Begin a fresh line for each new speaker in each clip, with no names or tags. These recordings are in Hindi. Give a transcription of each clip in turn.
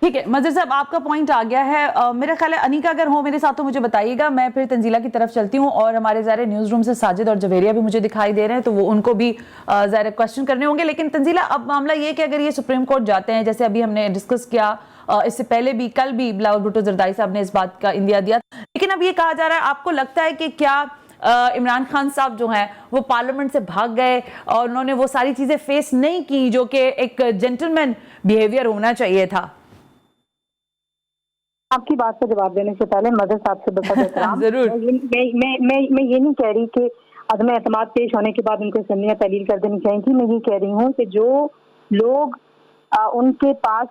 ठीक है मजहर साहब, आपका पॉइंट आ गया है। मेरा ख्याल है अनीका अगर हो मेरे साथ तो मुझे बताइएगा, मैं फिर तंजीला की तरफ चलती हूँ। और हमारे ज़ाहिर न्यूज़ रूम से साजिद और जवेरिया भी मुझे दिखाई दे रहे हैं, तो वो उनको भी ज़ाहिर क्वेश्चन करने होंगे। लेकिन तंजीला, अब मामला ये कि अगर ये सुप्रीम कोर्ट जाते हैं, जैसे अभी हमने डिस्कस किया, इससे पहले भी कल भी बिलावल भुट्टो जरदारी साहब ने इस बात का इंदिया दिया, लेकिन अब ये कहा जा रहा है, आपको लगता है कि क्या इमरान खान साहब जो हैं वो पार्लियामेंट से भाग गए और उन्होंने वो सारी चीजें फेस नहीं की जो कि एक जेंटलमैन बिहेवियर होना चाहिए था?
आपकी बात का जवाब देने से पहले मदर साहब से बहुत एहतराम।
जरूर।
मैं ये नहीं कह रही कि अदम एतमाद पेश होने के बाद उनको असम्बली में तहलील कर देनी चाहिए थी। मैं ये कह रही हूँ कि जो लोग उनके पास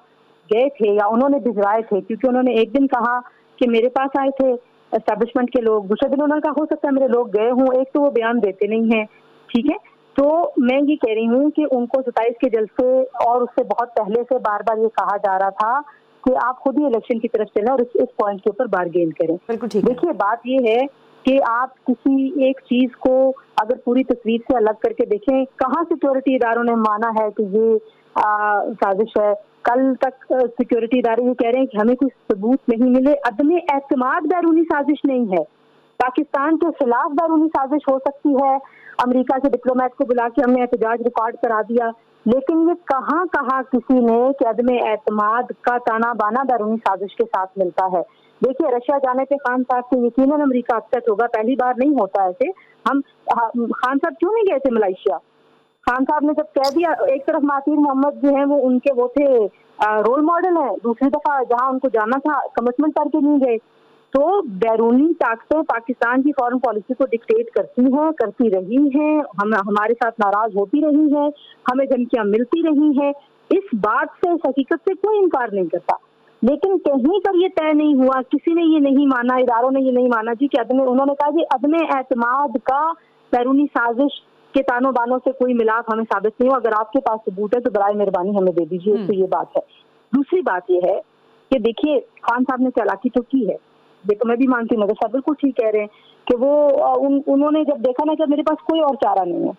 गए थे या उन्होंने भिजवाए थे, क्योंकि उन्होंने एक दिन कहा कि मेरे पास आए थे एस्टेब्लिशमेंट के लोग, दूसरे दिन उन्होंने कहा हो सकता है मेरे लोग गए हों, एक तो वो बयान देते नहीं है, ठीक है। तो मैं ये कह रही हूँ कि उनको 27 के जलसे और उससे बहुत पहले से बार बार ये कहा जा रहा था कि आप खुद ही इलेक्शन की तरफ चलें और इस पॉइंट के ऊपर बारगेन करें। देखिए बात ये है कि आप किसी एक चीज को अगर पूरी तस्वीर से अलग करके देखें, कहाँ सिक्योरिटी इदारों ने माना है कि ये साजिश है। कल तक सिक्योरिटी इदारे ये कह रहे हैं कि हमें कोई सबूत नहीं मिले। अदम एतमाद बैरूनी साजिश नहीं है, पाकिस्तान के खिलाफ बैरूनी साजिश हो सकती है। अमेरिका के डिप्लोमेट को बुला के हमने एहतजाज रिकॉर्ड करा दिया, लेकिन ये कहाँ कहा किसी ने कि अदम एतमाद का ताना बाना बैरूनी साजिश के साथ मिलता है। देखिए रशिया जाने पे खान साहब से यकीनन अमेरिका अपसेट होगा, पहली बार नहीं होता ऐसे। हम खान साहब क्यों नहीं गए थे मलेशिया? खान साहब ने जब कह दिया, एक तरफ मातीर मोहम्मद जो है वो उनके वो थे रोल मॉडल है, दूसरी दफा जहां उनको जाना था कमिटमेंट करके नहीं गए। तो बैरूनी ताकतें पाकिस्तान की फॉरेन पॉलिसी को डिक्टेट करती हैं, करती रही हैं, हम हमारे साथ नाराज होती रही हैं, हमें धमकियां मिलती रही हैं। इस बात से, इस हकीकत से कोई इनकार नहीं करता, लेकिन कहीं पर ये तय नहीं हुआ, किसी ने ये नहीं माना, इदारों ने ये नहीं माना जी कि उन्होंने कहा जी अदम एतमाद का बैरूनी साजिश के तानों बानों से कोई मिलाप हमें साबित नहीं हो, अगर आपके पास सबूत है तो बराए मेहरबानी हमें दे दीजिए। तो ये बात है। दूसरी बात ये है कि देखिए खान साहब ने चालाकी तो की है, देखो मैं भी मानती हूँ, मगर साहब बिल्कुल ठीक कह रहे हैं कि वो उन्होंने जब देखा ना कि मेरे पास कोई और चारा नहीं है।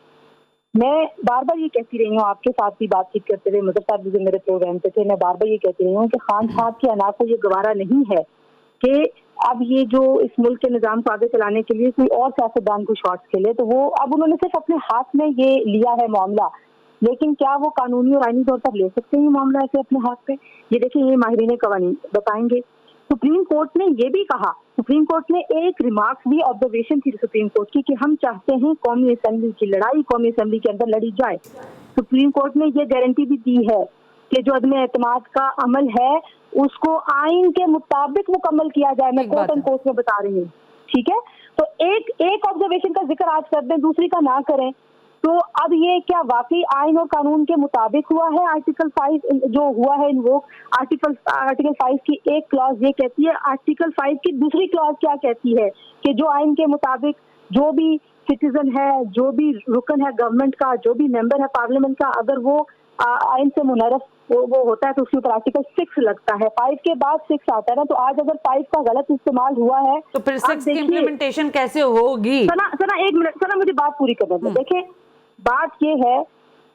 मैं बार बार ये कहती रही हूँ, आपके साथ भी बातचीत करते हुए, मदर साहब जो मेरे प्रोग्राम पे थे, मैं बार बार ये कहती रही हूँ कि खान साहब के अना को ये गवारा नहीं है कि अब ये जो इस मुल्क के निजाम को आगे चलाने के लिए कोई और सियासतदान को शॉट्स खेले। तो वो अब उन्होंने सिर्फ अपने हाथ में ये लिया है मामला, लेकिन क्या वो कानूनी और आईनी तौर पर ले सकते हैं ये मामला ऐसे अपने हाथ पे? ये देखिए ये माहिरीन कवानीन बताएंगे। सुप्रीम कोर्ट ने ये भी कहा, सुप्रीम कोर्ट ने एक रिमार्क्स भी, ऑब्जर्वेशन थी सुप्रीम कोर्ट की कि हम चाहते हैं कौमी असेंबली की लड़ाई कौमी असेंबली के अंदर लड़ी जाए। सुप्रीम कोर्ट ने ये गारंटी भी दी है कि जो अदम एतमाद का अमल है उसको आइन के मुताबिक मुकम्मल किया जाए। मैं कोर्ट एंड कोर्ट में बता रही हूँ, ठीक है। तो एक ऑब्जर्वेशन का जिक्र आज कर दें, दूसरी का ना करें, तो अब ये क्या वाकई आइन और कानून के मुताबिक हुआ है? आर्टिकल 5 जो हुआ है इन्वोक, आर्टिकल 5 की एक क्लॉज ये कहती है, आर्टिकल 5 की दूसरी क्लॉज क्या कहती है कि जो आइन के मुताबिक जो भी सिटीजन है, जो भी रुकन है गवर्नमेंट का, जो भी मेंबर है पार्लियामेंट का, अगर वो आइन से मुनरफ वो होता है तो उसके ऊपर आर्टिकल 6 लगता है। 5 के बाद 6 आता है ना, तो आज अगर 5 का गलत इस्तेमाल हुआ है
तो फिर 6 की इम्प्लीमेंटेशन कैसे होगी?
सना एक मिनट, सना मुझे बात पूरी करने दो। देखिए बात ये है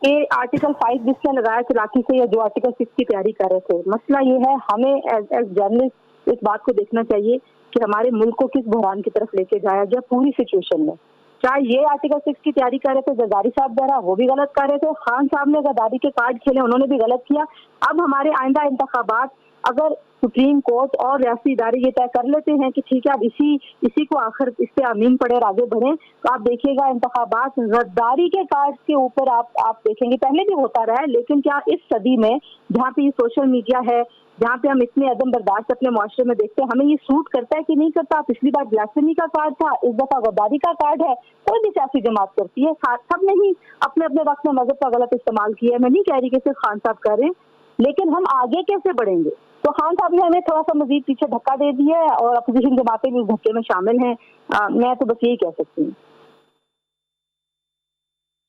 कि आर्टिकल 5 जिसने लगाया चलाकी से, या जो आर्टिकल 6 की तैयारी कर रहे थे, मसला ये है हमें एज जर्नलिस्ट इस बात को देखना चाहिए कि हमारे मुल्क को किस बहरान की तरफ लेके जाया गया पूरी सिचुएशन में। चाहे ये आर्टिकल 6 की तैयारी कर रहे थे जरदारी साहब जरा, वो भी गलत कर रहे थे, खान साहब ने गद्दारी के कार्ड खेले, उन्होंने भी गलत किया। अब हमारे आइंदा इंतखाबात अगर सुप्रीम कोर्ट और रियासती इदारे ये तय कर लेते हैं कि ठीक है अब इसी को आखिर इस पे आमीन पड़े और आगे बढ़े, तो आप देखिएगा इंतखाबात गद्दारी के कार्ड के ऊपर आप देखेंगे। पहले भी होता रहा है, लेकिन क्या इस सदी में जहाँ पे ये सोशल मीडिया है, जहाँ पे हम इतने अदम बर्दाश्त अपने मुआशरे में देखते हैं, हमें ये सूट करता है कि नहीं करता? पिछली बार ब्लास्फेमी का कार्ड था, इस दफा गद्दारी का कार्ड है। कोई भी सियासी जमात करती है, सब ने ही अपने अपने वक्त में मजहब का गलत इस्तेमाल किया है। मैं नहीं कह रही कि सिर्फ खान साहब कर रहे हैं, लेकिन हम आगे कैसे बढ़ेंगे? तो खान साहब ने हमें थोड़ा सा मजीद पीछे धक्का दे दिया है और अपोजिशन जमातें भी उस धक्के में शामिल हैं। मैं तो बस यही कह सकती हूँ।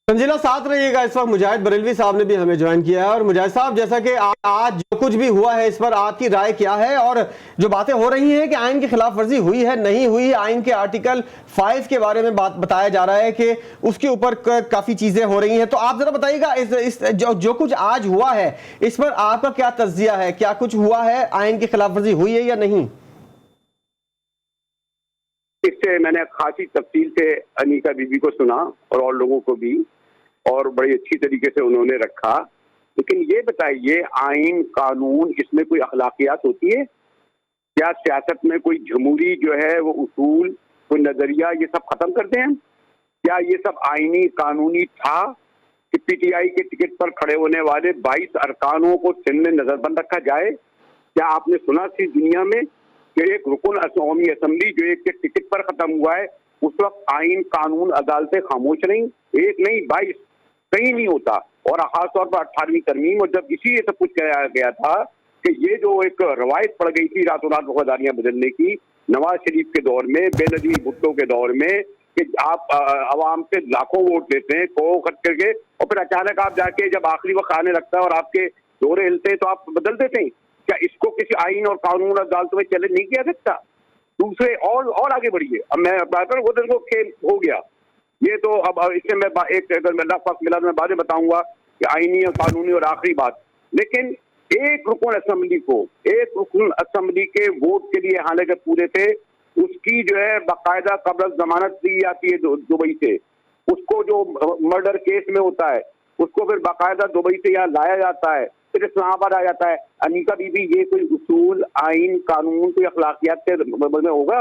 तंजीला साथ रहिएगा। इस वक्त मुजाहिद बरेलवी साहब ने भी हमें ज्वाइन किया है। और मुजाहिद साहब, जैसा कि आज जो कुछ भी हुआ है, इस पर आपकी राय क्या है? और जो बातें हो रही हैं कि आइन की खिलाफ वर्जी हुई है नहीं हुई, आइन के आर्टिकल 5 के बारे में बात बताया जा रहा है कि उसके ऊपर काफी चीजें हो रही हैं, तो आप जरा बताइएगा इस जो कुछ आज हुआ है इस पर आपका क्या तज्जिया है? क्या कुछ हुआ है, आइन की खिलाफ वर्जी हुई है या नहीं?
इससे मैंने खासी तफसील से अनीका बीबी को सुना और लोगों को भी, और बड़ी अच्छी तरीके से उन्होंने रखा। लेकिन ये बताइए, आइन कानून इसमें कोई अखलाकियात होती है क्या? सियासत में कोई जमहूरी जो है वो उसूल, कोई नजरिया, ये सब खत्म करते हैं क्या? ये सब आइनी कानूनी था कि पीटीआई के टिकट पर खड़े होने वाले 22 अरकानों को सिंध में नजरबंद रखा जाए? क्या आपने सुना थी दुनिया में कि एक रुकन कौमी असम्बली जो एक के टिकट पर खत्म हुआ है, उस वक्त आइन कानून अदालतें खामोश रहीं? एक नहीं 22, कहीं नहीं होता। और खासतौर पर 18वीं तरमीम, और जब इसी सब कुछ कहा गया था कि ये जो एक रवायत पड़ गई थी रातों रात वफादारियां बदलने की, नवाज शरीफ के दौर में, बेनजीर भुट्टो के दौर में, कि आप आवाम से लाखों वोट लेते हैं को खत करके, और फिर अचानक आप जाके जब आखिरी वक्त आने लगता है और आपके दौरे हिलते हैं तो आप बदल देते हैं। क्या इसको किसी आइन और कानून अदालतों में चैलेंज नहीं किया सकता? दूसरे और आगे बढ़िए। अब मैं बात करूँ, वो देखो खेल हो गया ये तो। अब इससे मैं एक, अगर मैं पास मिला तो मैं बातें बताऊंगा कि आईनी और कानूनी। और आखिरी बात, लेकिन एक रुकन असेंबली के वोट के लिए हालांकि पूरे थे, उसकी जो है बाकायदा कब्ल जमानत दी जाती है दुबई से। उसको जो मर्डर केस में होता है उसको फिर बाकायदा दुबई से यहाँ लाया जाता है, फिर इस्लामाबाद आ जाता है। अनीका बीबी, ये कोई उसूल, आइन, कानून, कोई अखलाकियात के में होगा?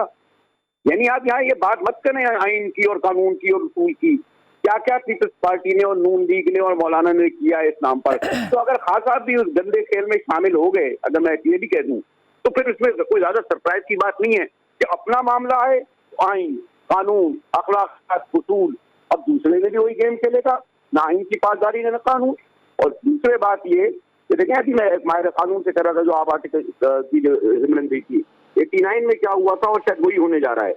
यानी आप यहाँ ये बात मत करें आइन की और कानून की और उसूल की। क्या क्या पीपल्स पार्टी ने और नून लीग ने और मौलाना ने किया है इस नाम पर। तो अगर खास साहब भी उस गंदे खेल में शामिल हो गए, अगर मैं ये भी कह दूं, तो फिर इसमें कोई ज्यादा सरप्राइज की बात नहीं है कि अपना मामला है, आइन, कानून, अखलाक, उसूल। अब दूसरे ने भी वही गेम खेलेगा, ना आइन की पासदारी ना कानून। और दूसरी बात ये कि देखें, अभी मैं माहिर कानून से कर रहा था जो आप आर्टिकल की जो हिमरन देखी 89 में क्या हुआ था और शायद वही होने जा रहा है।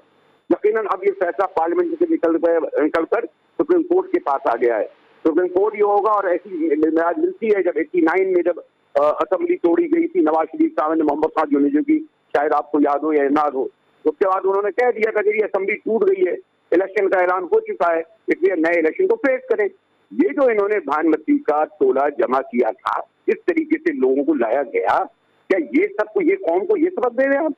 यकीनन अब ये फैसला पार्लियामेंट से निकल कर सुप्रीम कोर्ट के पास आ गया है। सुप्रीम कोर्ट ये होगा, और ऐसी मिराज मिलती है जब 89 में जब असेंबली तोड़ी गई थी नवाज शरीफ साहब ने मोहम्मद खान जो की, शायद आपको याद हो या याद हो, उसके बाद उन्होंने कह दिया था कि ये असेंबली टूट गई है, इलेक्शन का ऐलान हो चुका है, इसलिए नए इलेक्शन को फेस करें। ये जो इन्होंने भानुमती का तोला जमा किया था, इस तरीके से लोगों को लाया गया, क्या ये सबको, ये कौम को ये सबक दे रहे हैं आप?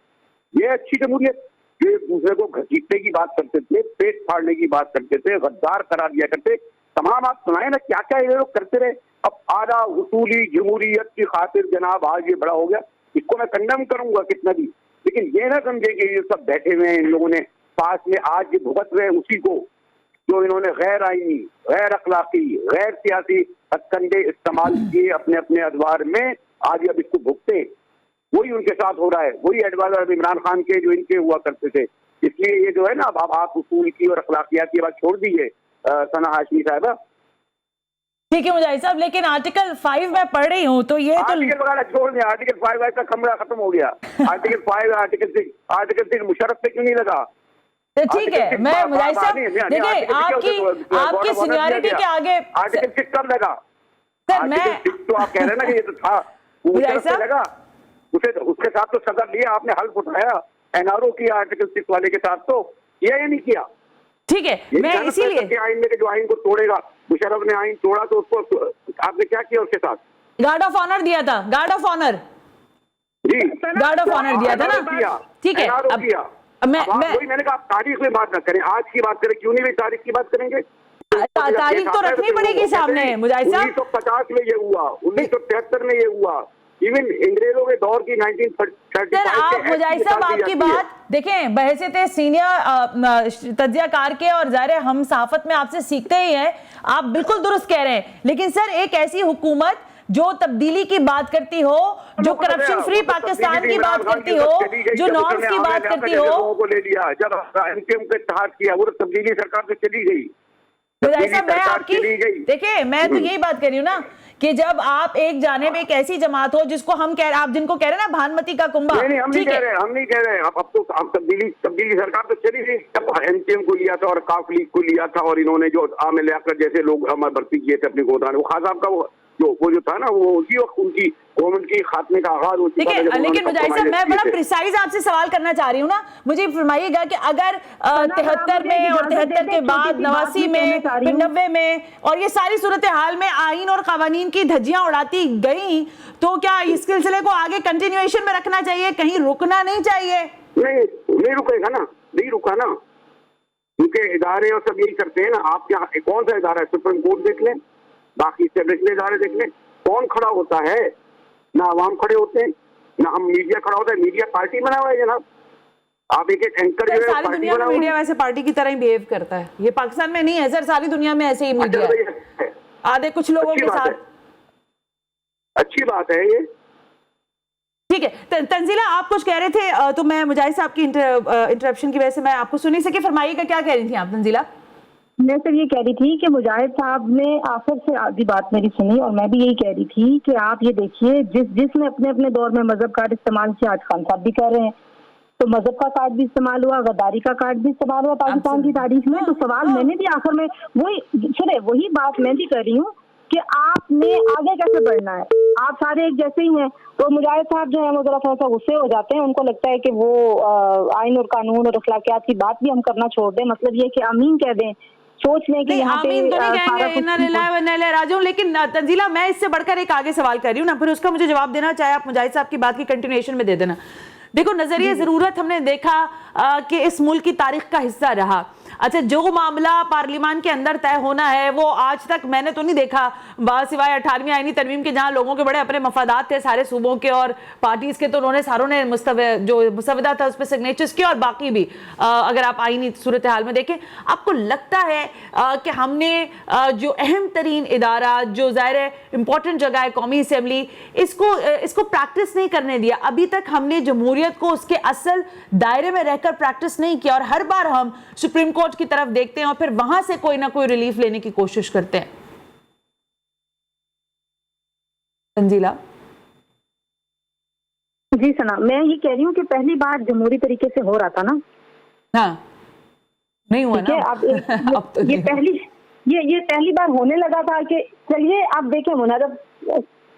ये अच्छी जमहूरियत? जो एक दूसरे को घसीटने की बात करते थे, पेट फाड़ने की बात करते थे, गद्दार करार दिया करते, तमाम आप सुनाए ना क्या क्या ये लोग करते रहे। अब आधा उसूली जमहूरियत की खातिर जनाब आज ये बड़ा हो गया, इसको मैं कंडम करूंगा कितना भी, लेकिन ये ना समझे कि ये सब बैठे हुए हैं इन लोगों ने पास में, आज ये भुगत रहे उसी को जो इन्होंने गैर आईनी, गैर अखलाकी, गैर सियासी हथकंडे इस्तेमाल किए अपने अपने अदवार में, आज अब इसको भुगते। वही उनके साथ हो रहा है, वही एडवाइजर इमरान खान के जो इनके हुआ करते थे। इसलिए ये जो है ना, अब आप उसूल की और अखलाकियात की बात छोड़ दीजिए सना हाशमी साहबा।
ठीक है मुजाहिद साहब, लेकिन आर्टिकल 5 मैं पढ़ रही हूँ तो ये तो
आर्टिकल वगैरह छोड़ दिया, आर्टिकल 5 का कमरा खत्म हो गया। आर्टिकल 5, आर्टिकल 6 मुशर्रफ पे क्यों नहीं लगा?
ठीक है, मैं मुजाहिद साहब देखिए आपकी सीनियरिटी के आगे
आर्टिकल 6 कब लगा?
सर मैं
तो आप कह रहे हैं ना कि ये तो था,
मुजाहिद साहब
लगा उसे, उसके साथ तो सदर लिया आपने, हल्फ उठाया एनआरओ की आर्टिकल 6 वाले के साथ, तो किया या नहीं किया?
ठीक है, मैं इसीलिए
आइन में जो आइन को तोड़ेगा, मुशर्रफ ने आइन तोड़ा तो उसको आपने क्या किया उसके साथ?
गार्ड ऑफ ऑनर दिया था, गार्ड ऑफ ऑनर
जी,
गार्ड ऑफ ऑनर दिया था ना। ठीक है, अब
मैंने कहा तारीख में बात ना करें, आज की बात करें, क्यों नहीं भाई तारीख की बात करेंगे?
तारीख तो रखनी पड़ेगी सामने मुजाहिद साहब।
1950 में ये हुआ, 1973 में ये हुआ, इवन अंग्रेजों के दौर की 1935।
सर आप मुजाहिद साहब आपकी बात देखें, बहैसियत सीनियर तज्जियाकार के, और जाहिर है हम सहाफत में आपसे सीखते ही हैं, आप बिल्कुल दुरुस्त कह रहे हैं। लेकिन सर एक ऐसी हुकूमत जो तब्दीली की बात करती हो, जो करप्शन फ्री पाकिस्तान की बात करती हो, जो नॉर्म्स की बात करती हो,
को ले लिया, जब एमकेएम को इत्तेहाद किया, वो तब्दीली सरकार से चली गई।
मुजाहिद साहब मैं आपकी देखिए, मैं तो यही बात कर रही हूँ ना कि जब आप एक जानिब एक ऐसी जमात हो जिसको आप जिनको कह रहे हैं ना भानुमति का कुंभा,
नहीं, हम नहीं कह रहे। अब तो तब्दीली सरकार तो चली गई, तब एनटीएम को लिया था और काफ लीग को लिया था, और इन्होंने जो आमिर लियाकत जैसे लोग हमारे भर्ती किए थे अपनी गोदान, वो खान साहब का वो जो था ना, वो उसी वक्त उनकी गवर्नमेंट की खात्मे का आगाज हो चुका था।
लेकिन मुजाहिद साहब, मैं बड़ा प्रिसाइज आपसे सवाल करना चाह रही हूँ ना, मुझे फरमाइएगा कि अगर 73 में और 73 के बाद 89 में, फिर 90 में, और ये सारी सूरत हाल में आइन और कवानीन की धज्जियां उड़ाती गई, तो क्या इस सिलसिले को आगे कंटिन्यूएशन में रखना चाहिए, कहीं रुकना नहीं चाहिए?
नहीं रुकेगा ना, नहीं रुका ना, क्योंकि इदारे और सब यही करते हैं ना। आप क्या, कौन सा इदारा है? सुप्रीम कोर्ट देख लें, बाकी स्टेब्लिश्ड इदारे देख लें, कौन खड़ा होता है? ना आवाम खड़े होते हैं, ना हम मीडिया खड़ा होता है। मीडिया पार्टी बना हुआ है जनाब। आप एक एंकर जो है,
सारी दुनिया में मीडिया वैसे पार्टी की तरह ही बिहेव करता है, ये पाकिस्तान में नहीं है सर, सारी दुनिया में ऐसे ही मीडिया है, आधे कुछ लोगों के साथ।
अच्छी बात है ये,
ठीक है। तंजीला, आप कुछ कह रहे थे, तो मैं मुजाहिद साहब की इंटरप्शन की वजह से मैं आपको सुन नहीं सकी। फरमाइएगा, क्या कह रही थी आप तंजीला?
मैं सिर्फ ये कह रही थी कि मुजाहिद साहब ने आखिर से आधी बात मेरी सुनी, और मैं भी यही कह रही थी कि आप ये देखिए, जिसने अपने अपने दौर में मजहब कार्ड इस्तेमाल किया, आज खान साहब भी कर रहे हैं, तो मजहब का कार्ड भी इस्तेमाल हुआ, गद्दारी का कार्ड भी इस्तेमाल हुआ पाकिस्तान की तारीख में। तो सवाल मैंने भी आखिर में वही बात मैं भी कर रही हूँ कि आपने आगे कैसे बढ़ना है। आप सारे एक जैसे ही हैं। तो मुजाहिद साहब जो है वो जरा थोड़ा सा गुस्से हो जाते हैं, उनको लगता है कि वो आइन और कानून और अखलाकियात की बात भी हम करना छोड़ दें। मतलब ये कि आमीन कह दें, सोच लें कि यहाँ पे
तो नहीं कहेंगे इन्ना लिल्लाहि व इन्ना इलैहि राजिऊन। लेकिन तंजीला, मैं इससे बढ़कर एक आगे सवाल कर रही हूँ ना, फिर उसका मुझे जवाब देना, चाहे आप मुजाहिद साहब की बात की कंटिन्यूएशन में दे देना। देखो, नजरिए जरूरत हमने देखा कि इस मुल्क की तारीख का हिस्सा रहा। अच्छा, जो मामला पार्लियामान के अंदर तय होना है, वो आज तक मैंने तो नहीं देखा, सिवाय 18वीं आईनी तरमीम के, जहां लोगों के बड़े अपने मफादात थे सारे सूबों के और पार्टीज के, तो उन्होंने सारों ने जो मुसवदा था उस पर सिग्नेचर्स किए, और बाकी भी अगर आप आईनी सूरत हाल में देखें, आपको लगता है कि हमने जो अहम तरीन इदारा, जो ज़ाहिर इंपॉर्टेंट जगह है कौमी असेंबली, इसको प्रैक्टिस नहीं करने दिया? अभी तक हमने जमहूरियत को उसके असल दायरे में रहकर प्रैक्टिस नहीं किया, और हर बार हम सुप्रीम कोर्ट की तरफ देखते हैं और फिर वहां से कोई ना कोई रिलीफ लेने की कोशिश करते हैं। तंजीला
जी सना, मैं ये कह रही हूँ कि पहली बार जमहूरी तरीके से हो रहा था ना। हाँ, नहीं हुआ ना अब तो ये पहली बार होने लगा था कि चलिए आप देखें मुनारफ,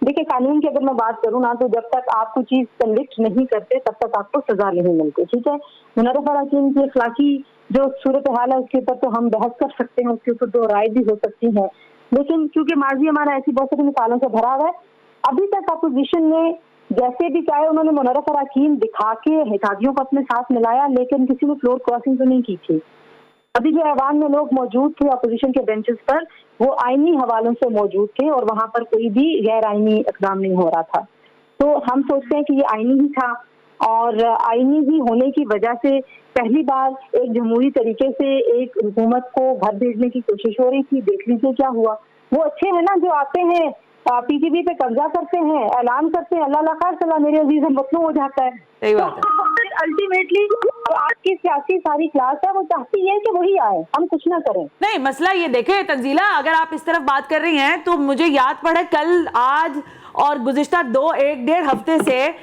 देखिए कानून की अगर मैं बात करूँ ना, तो जब तक आप कोई चीज कन्विक्ट नहीं करते तब तक आपको सजा नहीं मिलती। ठीक है, मुनारफ अराकीन की अखलाकी जो सूरत हाल है उसके ऊपर तो हम बहस कर सकते हैं, उसके ऊपर दो राय भी हो सकती है, लेकिन क्योंकि माजी हमारा ऐसी बहुत सारी मिसालों से भरा हुआ है, अभी तक अपोजिशन ने जैसे भी चाहे उन्होंने मुनारफ अराकीन दिखा के हिताधियों को अपने साथ मिलाया, लेकिन किसी ने फ्लोर क्रॉसिंग तो नहीं की थी। अभी जो ऐवान में लोग मौजूद थे अपोजिशन के बेंचेस पर, वो आईनी हवालों से मौजूद थे और वहां पर कोई भी गैर आईनी इकदाम नहीं हो रहा था। तो हम सोचते हैं कि ये आईनी ही था, और आईनी ही होने की वजह से पहली बार एक जमहूरी तरीके से एक हुकूमत को घर भेजने की कोशिश हो रही थी। देख लीजिए क्या हुआ। वो अच्छे हैं ना जो आते हैं पीटीपी पे कब्जा करते हैं, ऐलान करते हैं, अल्लाह खैर सलाह मेरे अजीज हम मसलूम हो जाता है।
सही बात है।
अल्टीमेटली आज की सियासी सारी क्लास है वो चाहती है कि वही आए, हम कुछ ना करें।
नहीं, मसला ये देखे तंजीला, अगर आप इस तरफ बात कर रही हैं तो मुझे याद पड़े कल, आज और गुज़िश्ता 1-1.5 हफ्ते से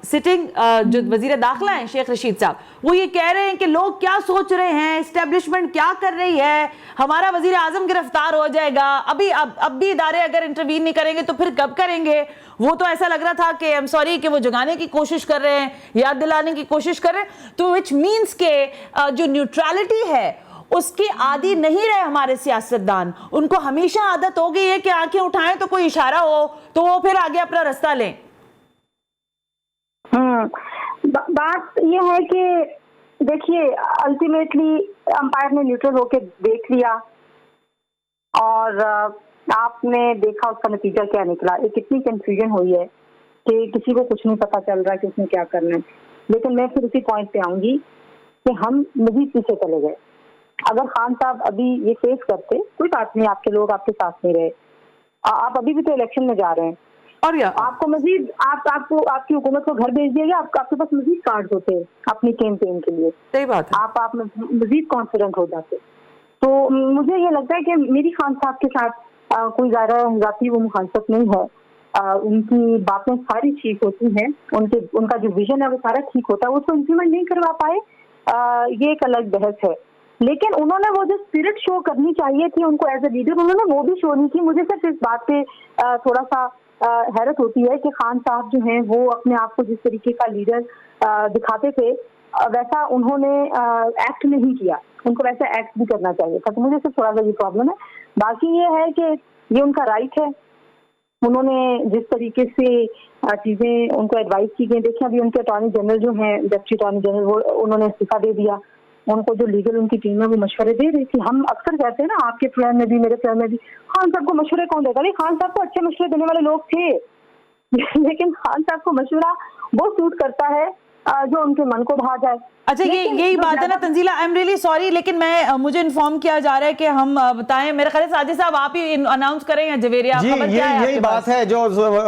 सिटिंग जो वजीर दाखिला हैं शेख रशीद साहब, वो ये कह रहे हैं कि लोग क्या सोच रहे हैं, एस्टेब्लिशमेंट क्या कर रही है, हमारा वजीर आजम गिरफ्तार हो जाएगा, अब भी इदारे अगर इंटरवीन नहीं करेंगे तो फिर कब करेंगे। वो तो ऐसा लग रहा था कि आई एम सॉरी कि वो जगाने की कोशिश कर रहे हैं, याद दिलाने की कोशिश कर रहे हैं, तो विच मीन्स के जो न्यूट्रलिटी है उसके आदी नहीं रहे हमारे सियासतदान। उनको हमेशा आदत हो गई है कि आंखें उठाएं तो कोई इशारा हो तो वो फिर आगे अपना रास्ता लें।
बात ये है कि देखिए अल्टीमेटली अंपायर ने न्यूट्रल होके देख लिया और आपने देखा उसका नतीजा क्या निकला। एक इतनी कंफ्यूजन हुई है कि किसी को कुछ नहीं पता चल रहा कि उसने क्या करना है। लेकिन मैं फिर उसी पॉइंट पे आऊंगी कि हम मजीद पीछे चले गए। अगर खान साहब अभी ये फेस करते, कोई बात नहीं, आपके लोग आपके साथ नहीं रहे, आप अभी भी तो इलेक्शन में जा रहे हैं और आपको मजीद आपको आपकी हुकूमत को घर भेज दिया गया, आपके पास मजीद कार्ड होते हैं अपनी कैंपेन के लिए।
सही बात है।
आप मजीद कॉन्फिडेंट हो जाते। तो मुझे ये लगता है कि मेरी खान साहब के साथ कोई ज़्यादा जाती वो मुखालफत नहीं है। उनकी बातें सारी ठीक होती हैं, उनका जो विजन है वो सारा ठीक होता है, उसको इम्प्लीमेंट नहीं करवा पाए, ये एक अलग बहस है। लेकिन उन्होंने वो जो स्पिरिट शो करनी चाहिए थी उनको एज ए लीडर, उन्होंने वो भी शो नहीं की। मुझे सिर्फ इस बात पे थोड़ा सा हैरत होती है कि खान साहब जो हैं वो अपने आप को जिस तरीके का लीडर दिखाते थे वैसा उन्होंने एक्ट नहीं किया, उनको वैसा एक्ट भी करना चाहिए था। तो मुझे सिर्फ थोड़ा सा ये प्रॉब्लम है। बाकी ये है कि ये उनका राइट है, उन्होंने जिस तरीके से चीजें उनको एडवाइस की गई। देखिए अभी उनके अटॉर्नी जनरल जो हैं, डिप्टी अटॉर्नी जनरल, वो उन्होंने इस्तीफा दे दिया। उनको जो लीगल उनकी टीम है वो मशवरे दे रही थी। हम अक्सर कहते हैं ना, आपके प्रोग्राम में भी मेरे प्रोग्राम में भी, खान साहब को मशवरे कौन देता? भाई खान साहब को अच्छे मशवरे देने वाले लोग थे लेकिन खान साहब को मशवरा वो सूट करता है जो उनके मन को भा जाए।
अच्छा, यही बात है ना Tanzila, I am really sorry, लेकिन मुझे इन्फॉर्म किया जा रहा है कि हम बताएं, मेरे ख्याल से साजिद साहब आप ही अनाउंस करें या जवेरिया?
जी, यही बात है जो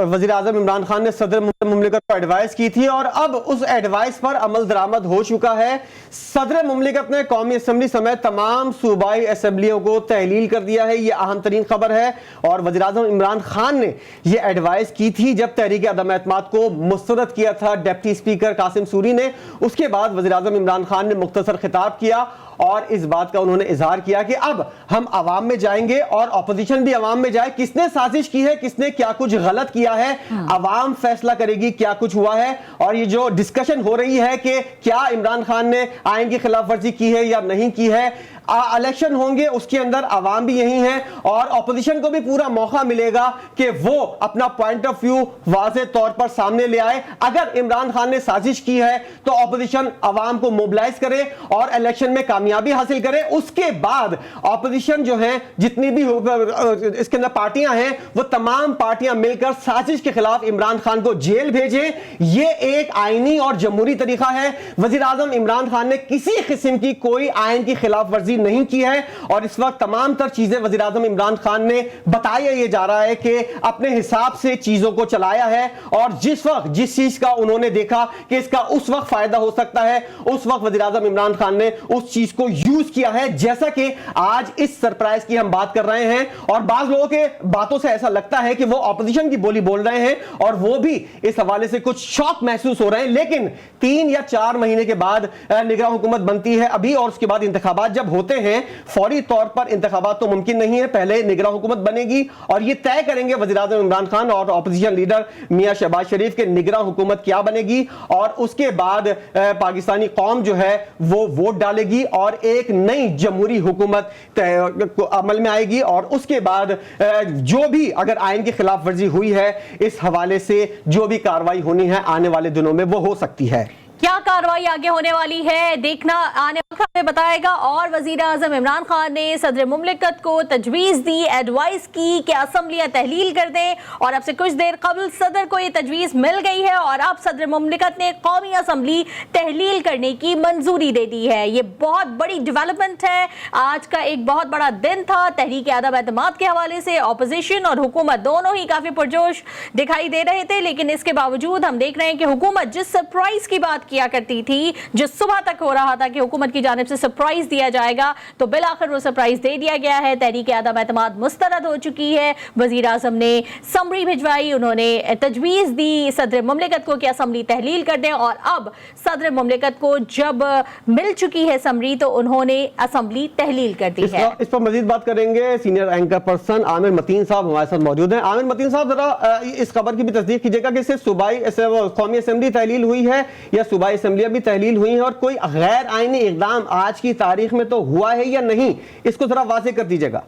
वजीर आजम इमरान खान ने सदर मुमलिकत को एडवाइस की थी और अब उस एडवाइस पर अमल दरामद हो चुका है। सदर मुमलिकत ने कौमी असम्बली समेत तमाम सूबाई असम्बलियों को तहलील कर दिया है, ये अहम तरीन खबर है। और वजीर आजम इमरान खान ने यह एडवाइस की थी जब तहरीक अदम एतमाद को मुस्तरद किया था डिप्टी स्पीकर कासिम सूरी ने। उसके बाद वजीर आजम इमरान खान ने मुख्तसर खिताब किया और इस बात का उन्होंने इजहार किया कि अब हम अवाम में जाएंगे और अपोजिशन भी अवाम में जाए। किसने साजिश की है, किसने क्या कुछ गलत किया है, अवाम फैसला करेगी क्या कुछ हुआ है। और ये जो डिस्कशन हो रही है कि क्या इमरान खान ने आइन की खिलाफ वर्जी की है या नहीं की है, इलेक्शन होंगे उसके अंदर अवाम भी यही है और अपोजिशन को भी पूरा मौका मिलेगा कि वो अपना पॉइंट ऑफ व्यू वाज़ेह तौर पर सामने ले आए। अगर इमरान खान ने साजिश की है तो अपोजिशन अवाम को मोबिलाइज करे और इलेक्शन में कामयाबी हासिल करे। उसके बाद अपोजिशन जो है, जितनी भी इसके अंदर पार्टियां हैं, वो तमाम पार्टियां मिलकर साजिश के खिलाफ इमरान खान को जेल भेजें। ये एक आईनी और जमहूरी तरीका है। वजीर आजम इमरान खान ने किसी किस्म की कोई आइन की खिलाफ वर्जी नहीं की है और इस वक्त तमाम तर चीजें वजीर आजम इमरान खान ने बताया ये जा रहा है कि अपने हिसाब से चीजों को चलाया है और जिस वक्त जिस चीज का उन्होंने देखा कि इसका उस वक्त फायदा हो सकता है, उस वक्त वजीर आजम इमरान खान ने उस चीज को यूज किया है। जैसा कि आज इस सरप्राइज की हम बात कर रहे हैं और बाज लोगों के बातों से ऐसा लगता है कि वो ऑपोजिशन की बोली बोल रहे हैं और वो भी इस हवाले से कुछ शौक महसूस हो रहे हैं। लेकिन 3 या 4 महीने के बाद निगरान हुकूमत बनती है अभी और उसके बाद इंतखाबात जब होते हैं, फौरी तौर पर इंतखाबात तो मुमकिन नहीं है, पहले निगरान हुकूमत बनेगी और ये तय करेंगे वजीर आजम इमरान खान और अपोजिशन लीडर मियां शहबाज शरीफ के निगरान हुकूमत क्या बनेगी और उसके बाद पाकिस्तानी कौम जो है वो वोट डालेगी और एक नई जमहूरी हुकूमत अमल में आएगी और उसके बाद जो भी अगर आइन की खिलाफ वर्जी हुई है इस हवाले से जो भी कार्रवाई होनी है आने वाले दिनों में वो हो सकती है।
क्या कार्रवाई आगे होने वाली है देखना आने वक्त हमें बताएगा। और वजीर आजम इमरान खान ने सदर मुमलिकत को तजवीज़ दी, एडवाइस की कि असम्बलियाँ तहलील कर दें और अब से कुछ देर कबल सदर को ये तजवीज़ मिल गई है और अब सदर मुमलिकत ने कौमी असम्बली तहलील करने की मंजूरी दे दी है। ये बहुत बड़ी डेवलपमेंट है। आज का एक बहुत बड़ा दिन था। तहरीक अदम एतमाद के हवाले से अपोजिशन और हुकूमत दोनों ही काफ़ी पुरजोश दिखाई दे रहे थे, लेकिन इसके बावजूद हम देख रहे हैं कि हुकूमत जिस सरप्राइज की बात किया करती थी, जो सुबह तक हो रहा था कि हुकूमत की जानिब से सरप्राइज दिया जाएगा, तो बिल आखिर वो सरप्राइज दे दिया गया है। तहरीक अदम एतमाद मुस्तरद हो चुकी है। वजीर आजम ने समरी भिजवाई, उन्होंने तजवीज़ दी सदर मुमलिकत को कि असम्बली तहलील कर दें और अब सदर मुमलिकत को जब मिल चुकी है समरी तो उन्होंने असम्बली तहलील कर दी है।
इस पर मजीद बात करेंगे। Senior anchor person Amir Mateen साहब हमारे साथ मौजूद हैं। आमिर मतीन साहब, जरा इस खबर की भी तस्दीक कीजिएगा कि सिर्फ सूबाई कौमी असम्बली तहलील हुई है या सूबाई असम्बलियां भी तहलील हुई हैं और कोई गैर आईनी इकदाम आज की तारीख में तो हुआ है या नहीं, इसको जरा वाज़ेह कर दीजिएगा।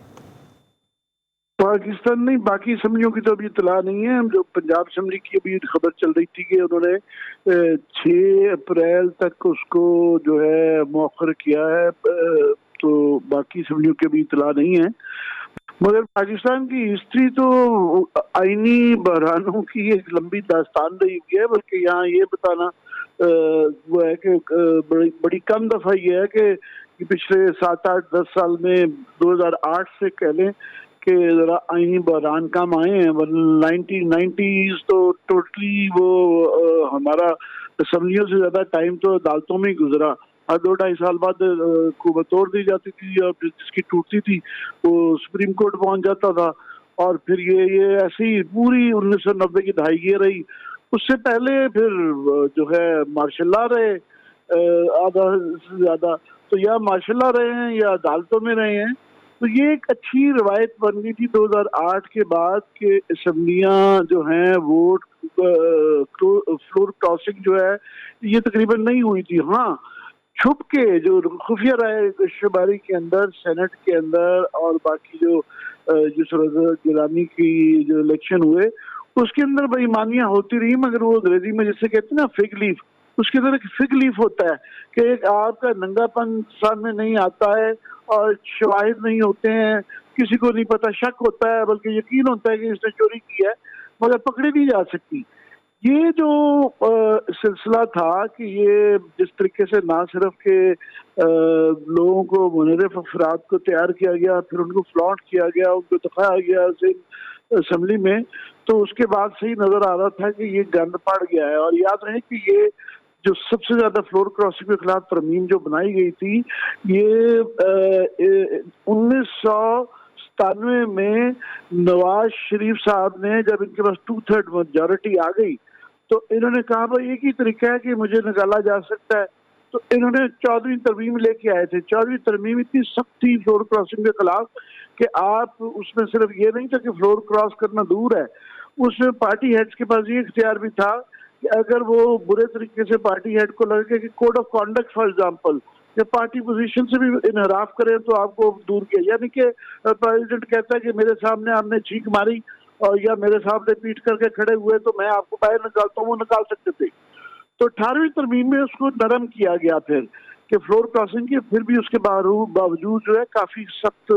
पाकिस्तान नहीं, बाकी असम्बलियों की तो अभी इतला नहीं है। जो पंजाब असम्बली की अभी खबर चल रही थी कि उन्होंने 6 अप्रैल तक उसको जो है मौखर किया है, तो बाकी असम्बलियों की अभी इतला नहीं है। मगर पाकिस्तान की हिस्ट्री तो आईनी बहरानों की एक लंबी दास्तान रही हुई है। बल्कि यहाँ ये बताना वो है कि बड़ी कम दफा ये है कि पिछले 7, 8, 10 साल में 2008 से कह लें कि जरा आईनी बहरान कम आए हैं। 1990s तो टोटली वो हमारा असम्बलियों से ज्यादा टाइम तो अदालतों में ही गुजरा। हर 2-2.5 साल बाद हुकूमत तोड़ दी जाती थी और जिसकी टूटती थी वो सुप्रीम कोर्ट पहुंच जाता था और फिर ये ऐसी पूरी 1990 की दहाई ये रही। उससे पहले फिर जो है मार्शल लॉ रहे आधा से ज्यादा, तो या मार्शल लॉ रहे हैं या अदालतों में रहे हैं। तो ये एक अच्छी रवायत बन गई थी 2008 के बाद के असम्बलियां जो हैं वोट फ्लोर क्रॉसिंग जो है ये तकरीबन नहीं हुई थी। हाँ, छुप के जो खुफिया राय शुमारी के अंदर सेनेट के अंदर और बाकी जो सूरत गिलानी की जो इलेक्शन हुए उसके अंदर बेईमानियां होती रही, मगर वो अंग्रेजी में जिसे कहते हैं ना फिग लीफ, उसके अंदर एक फिग लीफ होता है कि एक आपका नंगापन सामने नहीं आता है और शवाहिद नहीं होते हैं, किसी को नहीं पता, शक होता है, बल्कि यकीन होता है कि इसने चोरी की है मगर पकड़ी नहीं जा सकती। ये जो सिलसिला था कि ये जिस तरीके से ना सिर्फ के लोगों को मुनरिफ अफराद को तैयार किया गया, फिर उनको फ्लॉन्ट किया गया, उनको दिखाया गया असेंबली में, तो उसके बाद से ही नजर आ रहा था कि ये गंद पड़ गया है। और याद रहे कि ये जो सबसे ज्यादा फ्लोर क्रॉसिंग के खिलाफ तरमीम जो बनाई गई थी ये 1997 में नवाज शरीफ साहब ने, जब इनके पास 2/3 मेजॉरिटी आ गई तो इन्होंने कहा भाई एक ही तरीका है कि मुझे निकाला जा सकता है, तो इन्होंने 14वीं तरमीम लेके आए थे। 14वीं तरमीम इतनी सख्त थी फ्लोर क्रॉसिंग के खिलाफ कि आप उसमें सिर्फ ये नहीं था कि फ्लोर क्रॉस करना दूर है, उसमें पार्टी हेड्स के पास ये इख्तियार भी था कि अगर वो बुरे तरीके से पार्टी हेड को लगे कि code of conduct for example या पार्टी पोजीशन से भी इनहराफ करें तो आपको दूर किया, यानी कि प्रेसिडेंट कहता है कि मेरे सामने आपने चीख मारी और या मेरे सामने पीट करके खड़े हुए तो मैं आपको बाहर निकालता हूँ, वो निकाल सकते थे। तो 18वीं तरमीम में उसको नरम किया गया फिर कि फ्लोर क्रॉसिंग की, फिर भी उसके बावजूद जो है काफी सख्त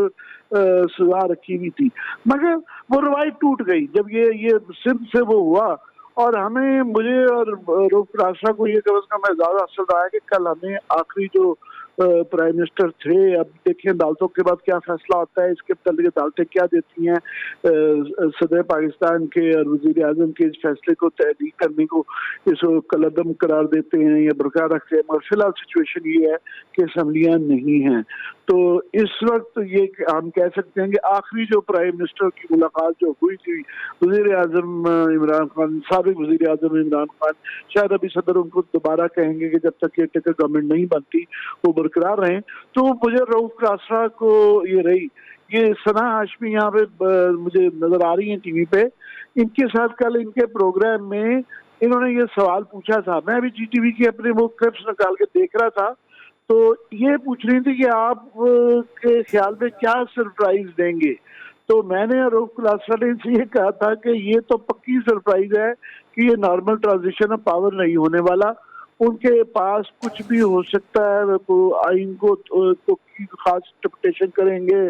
सजा रखी हुई थी, मगर वो रवायत टूट गई जब ये सिंध से वो हुआ। और हमें, मुझे और रूफ राष्ट्रा को ये कम से कम एजाज हासिल रहा है कि कल हमें आखिरी जो प्राइम मिनिस्टर थे, अब देखिए अदालतों के बाद क्या फैसला होता है, इसके मतलब अदालतें क्या देती हैं सदर पाकिस्तान के और वजीर आजम के इस फैसले को तहरीक करने को, इसको कलअदम करार देते हैं या बरकरार रखते हैं। मगर फिलहाल सिचुएशन ये है कि असम्बलियां नहीं हैं, तो इस वक्त ये हम कह सकते हैं कि आखिरी जो प्राइम मिनिस्टर की मुलाकात जो हुई थी वजीर आजम इमरान खान, साबिक वजीर आजम इमरान खान, शायद अभी सदर उनको दोबारा कहेंगे कि जब तक ये टेकर गवर्नमेंट नहीं बनती वो बरकरार रहें। तो मुझे रऊफ रासरा को ये रही, ये सना हाशमी यहाँ पे मुझे नजर आ रही है टीवी पे, इनके साथ कल इनके प्रोग्राम में इन्होंने ये सवाल पूछा था, मैं अभी GTV की अपने वो क्लिप्स निकाल के देख रहा था, तो ये पूछ रही थी कि आप के ख्याल में क्या सरप्राइज देंगे। तो मैंने रऊफ रासरा ने इनसे ये कहा था कि ये तो पक्की सरप्राइज है कि ये नॉर्मल ट्रांजिशन ऑफ पावर नहीं होने वाला, उनके पास कुछ भी हो सकता है, वो आइन को खास इंटरप्रिटेशन करेंगे,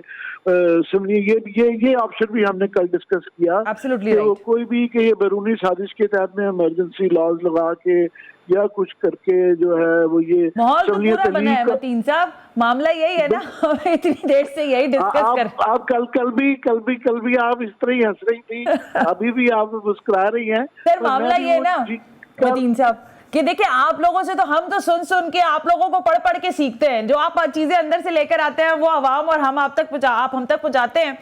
ये ऑप्शन भी हमने कल डिस्कस किया।
Absolutely
कि
right.
कोई भी कि ये बैरूनी साजिश के तहत में इमरजेंसी लॉज लगा के या कुछ करके जो है वो ये
माहौल तो पूरा बना है मतीन साहब, मामला यही है ना, हम इतनी देर से यही डिस्कस कर।
आप कल भी आप इस तरह ही हंस रही थी, अभी भी आप मुस्कुरा रही हैं।
सर मामला ये है ना मतीन साहब कि देखिए आप लोगों से तो हम तो सुन के आप लोगों को पढ़ के सीखते हैं, जो आप चीजें अंदर से लेकर आते हैं वो आवाम और हम आप तक पहुंचाते हैं।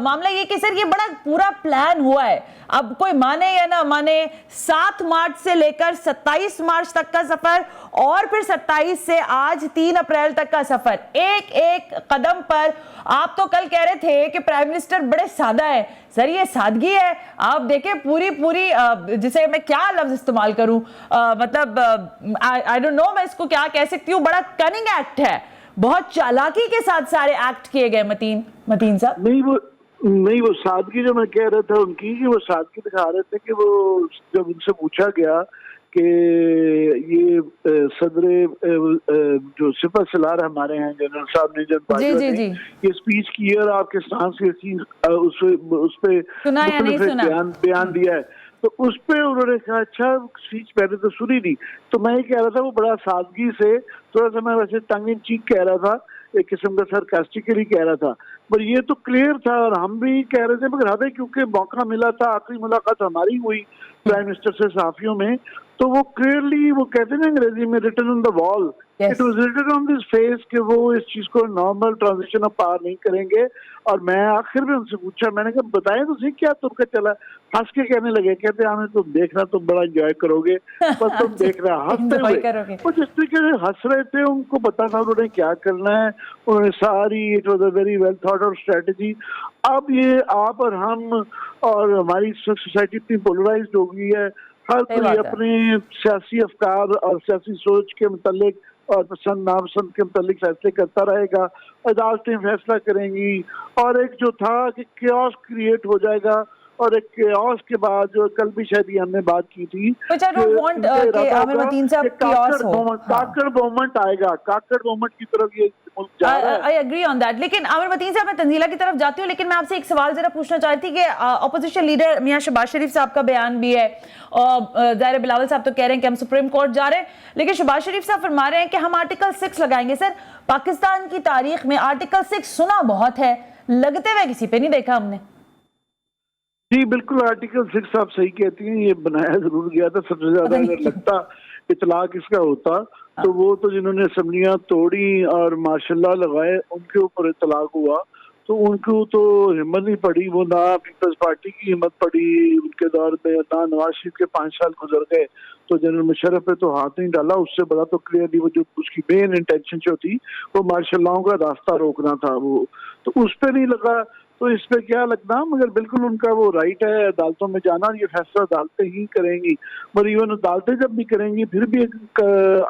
मामला ये कि सर ये बड़ा पूरा प्लान हुआ है, अब कोई माने या ना माने 7 मार्च से लेकर 27 मार्च तक का सफर और फिर 27 से आज 3 अप्रैल तक का सफर, एक एक कदम पर। आप तो कल कह रहे थे कि प्राइम मिनिस्टर बड़े सादा है, सर ये सादगी है। आप देखें पूरी जिसे मैं क्या लफ्ज इस्तेमाल करूं, मतलब आई डोंट नो मैं इसको क्या कह सकती हूँ, बड़ा कनिंग एक्ट है, बहुत चालाकी के साथ सारे एक्ट किए गए मतीन साहब।
नहीं वो सादगी जो मैं कह रहा था उनकी, कि वो सादगी दिखा रहे थे कि वो जब उनसे पूछा गया कि ये सदर जो सिपह सलार हमारे हैं जनरल साहब ने जब ये स्पीच की और आपके सांस के उस पे बयान दिया है, तो उस पे उन्होंने कहा अच्छा स्पीच मैंने तो सुनी नहीं। तो मैं ये कह रहा था वो बड़ा सादगी से, थोड़ा सा मैं वैसे टंग इन चीक कह रहा था, एक किस्म का सरकास्टिकली कह रहा था, पर ये तो क्लियर था और हम भी कह रहे थे, मगर हमें क्योंकि मौका मिला था, आखिरी मुलाकात हमारी हुई प्राइम मिनिस्टर से सहाफियों में, तो वो क्लियरली वो कहते हैं ना अंग्रेजी में written on the wall,
Yes.
It was written on this face कि वो इस चीज को नॉर्मल ट्रांजिशन ऑफ पावर नहीं करेंगे। और मैं आखिर में उनसे पूछा, मैंने कहा बताएं तो सही क्या तुर्क चला, हंस के कहने लगे, कहते हमें तुम देखना, तुम बड़ा एंजॉय करोगे, बस तुम देखना, हंसते
Enjoy
हुए।
करोगे।
वो जिस तरीके से हंस रहे थे, उनको पता था उन्होंने क्या करना है, उन्होंने सारी, it was a very well thought out strategy. अब ये आप और हम और हमारी सोसाइटी इतनी पोलराइज्ड हो गई है, हर
सही
कोई
बात है।
अपने सियासी अफकार और सियासी सोच के मुतालिक और पसंद नापसंद के मुतालिक फैसले करता रहेगा, अदालतें फैसला करेंगी, और एक जो था कि chaos क्रिएट हो जाएगा, और एक chaos के बाद जो कल भी शायद ये हमने बात की थी,
Which I don't want, कि आमिर मतीन साहब chaos हो।
काकड़ मोमेंट आएगा, काकड़ मोमेंट की तरफ ये मुल्क जा रहा है।
I agree on that. लेकिन आमिर मतीन साहब, मैं तंजीला की तरफ जाती हूँ, लेकिन मैं आपसे एक सवाल जरा पूछना चाहती थी कि अपोजिशन लीडर मियां शहबाज शरीफ साहब का बयान भी है, और ज़ाहिर बिलावल साहब तो कह रहे हैं कि हम सुप्रीम कोर्ट जा रहे हैं, लेकिन शहबाज शरीफ साहब फरमा रहे हैं कि हम आर्टिकल 6 लगाएंगे। सर, पाकिस्तान की तारीख में आर्टिकल 6 सुना बहुत है, लगते हुए किसी पे नहीं देखा हमने।
जी बिल्कुल, आर्टिकल 6 आप सही कहती हैं, ये बनाया जरूर गया था। सबसे ज्यादा अगर लगता इतलाक इसका होता तो वो तो जिन्होंने असम्बलियां तोड़ी और मार्शल लगाए उनके ऊपर इतलाक हुआ, तो उनको तो हिम्मत नहीं पड़ी, वो ना पीपल्स पार्टी की हिम्मत पड़ी उनके दौर में, ना नवाज शरीफ के 5 साल गुजर गए तो जनरल मुशर्रफ पे तो हाथ नहीं डाला। उससे बड़ा तो क्लियरली वो जो उसकी मेन इंटेंशन जो थी वो मार्शल लॉ का रास्ता रोकना था, वो तो उस पर नहीं लगा, तो इस पे क्या लगना। मगर बिल्कुल उनका वो राइट है अदालतों में जाना, ये फैसला अदालतें ही करेंगी, पर इवन अदालतें जब भी करेंगी फिर भी एक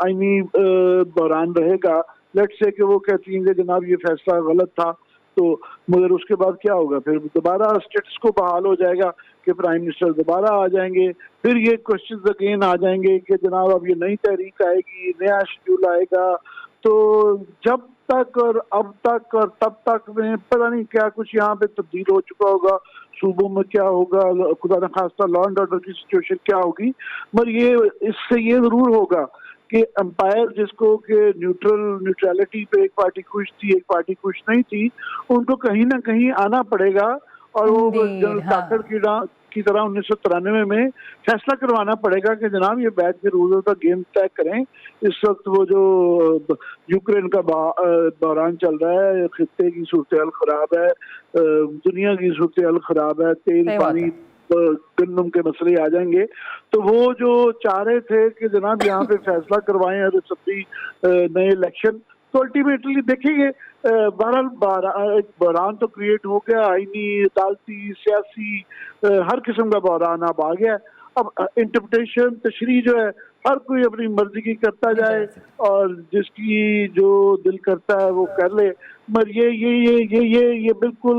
आईनी बहरान रहेगा। लेट्स से कि वो कहती हैं कि जनाब ये फैसला गलत था, तो मगर उसके बाद क्या होगा, फिर दोबारा स्टेटस को बहाल हो जाएगा कि प्राइम मिनिस्टर दोबारा आ जाएंगे, फिर ये क्वेश्चंस अगेन आ जाएंगे कि जनाब अब ये नई तहरीक आएगी, नया शेड्यूल आएगा। तो जब तक और अब तक और तब तक में पता नहीं क्या कुछ यहाँ पे तब्दील हो चुका होगा, सूबों में क्या होगा, खुदा न खास्ता लॉ एंड ऑर्डर की सिचुएशन क्या होगी। मगर ये इससे ये जरूर होगा कि अंपायर जिसको कि न्यूट्रलिटी पे एक पार्टी खुश थी, एक पार्टी खुश नहीं थी, उनको कहीं ना कहीं आना पड़ेगा, और वो जनरल काकड़ की तरह 1993 में फैसला करवाना पड़ेगा कि जनाब ये बैठ के रूल का गेम तय करें। इस वक्त वो जो यूक्रेन का बहरान चल रहा है, खित्ते की सूरत हाल खराब है, दुनिया की सूरत हाल खराब है, तेल पानी गंदम के मसले आ जाएंगे, तो वो जो चाह रहे थे कि जनाब यहाँ पे फैसला करवाएं और सभी नए इलेक्शन, तो अल्टीमेटली देखेंगे बहरहाल एक बहरान तो क्रिएट हो गया, आईनी, अदालती, सियासी, हर किस्म का बहरान अब आ गया। अब इंटरप्रिटेशन तशरीह जो है हर कोई अपनी मर्जी की करता जाए और जिसकी जो दिल करता है वो कर ले। मगर ये बिल्कुल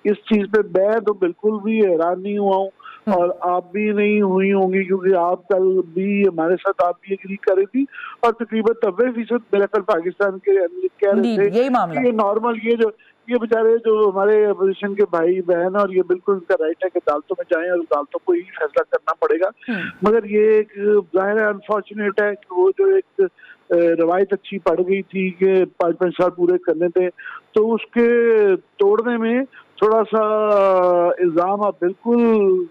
इस चीज पे मैं तो बिल्कुल भी हैरान नहीं हुआ हूँ, और आप भी नहीं हुई होंगी, क्योंकि आप कल भी हमारे साथ आप भी एग्री कर रही थी, और तकरीबन 90% मेरा कल पाकिस्तान के कह रहे थे
यही मामला,
ये नॉर्मल, ये बेचारे जो हमारे अपोजिशन के भाई बहन, और ये बिल्कुल उनका राइट है कि अदालतों में जाएं और अदालतों को ही फैसला करना पड़ेगा। मगर ये एक जाहिर है अनफॉर्चुनेट है कि वो जो एक रवायत अच्छी पड़ गई थी कि 5-5 साल पूरे करने थे, तो उसके तोड़ने में थोड़ा सा इल्जाम आप बिल्कुल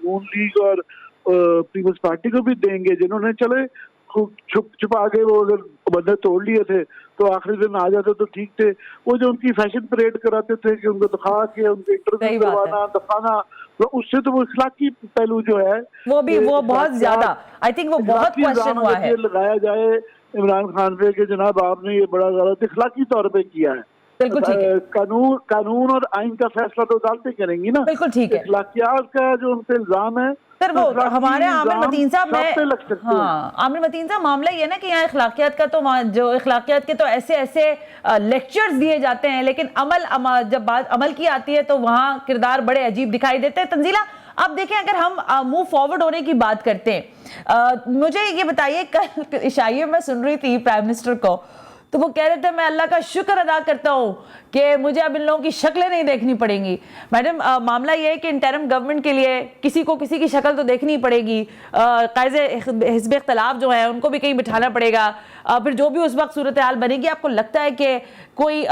नून लीग और पीपल्स पार्टी को भी देंगे, जिन्होंने चले छुपा के वो अगर बंदे तोड़ लिए थे तो आखिरी दिन आ जाते तो ठीक थे। वो जो उनकी फैशन परेड कराते थे कि उनको दिखा के उनके इंटरव्यू करवाना, दिखाना, तो उससे तो वो इखलाकी पहलू जो है
वो बहुत ज्यादा, आई थिंक वो बहुत क्वेश्चन हुआ है,
लगाया जाए इमरान खान पे कि जनाब आपने ये बड़ा गलत इखलाकी तौर पे किया है।
बिल्कुल ठीक है,
कानून और आइन का फैसला तो अदालतें करेंगी ना।
बिल्कुल ठीक है,
इखलाकियात का जो उन पे इल्जाम है
सर वो हमारे आमिर मतीन साहब, आमिर मतीन साहब मामला ये ना कि यहाँ इखलाकियात का तो जो इखलाकियात के तो ऐसे लेक्चर्स दिए जाते हैं, लेकिन जब बात अमल की आती है तो वहाँ किरदार बड़े अजीब दिखाई देते हैं। तंजीला, अब देखें, अगर हम मूव फॉरवर्ड होने की बात करते हैं, मुझे ये बताइए, कल इशाइये में सुन रही थी प्राइम मिनिस्टर को, तो वो कह रहे थे मैं अल्लाह का शुक्र अदा करता हूँ कि मुझे अब इन लोगों की शक्लें नहीं देखनी पड़ेंगी। मैडम, मामला ये है कि इंटरिम गवर्नमेंट के लिए किसी को किसी की शक्ल तो देखनी पड़ेगी, कायज़े हिज़्ब इख्तिलाफ जो है उनको भी कहीं बिठाना पड़ेगा, फिर जो भी उस वक्त सूरत हाल बनेगी, आपको लगता है कि कोई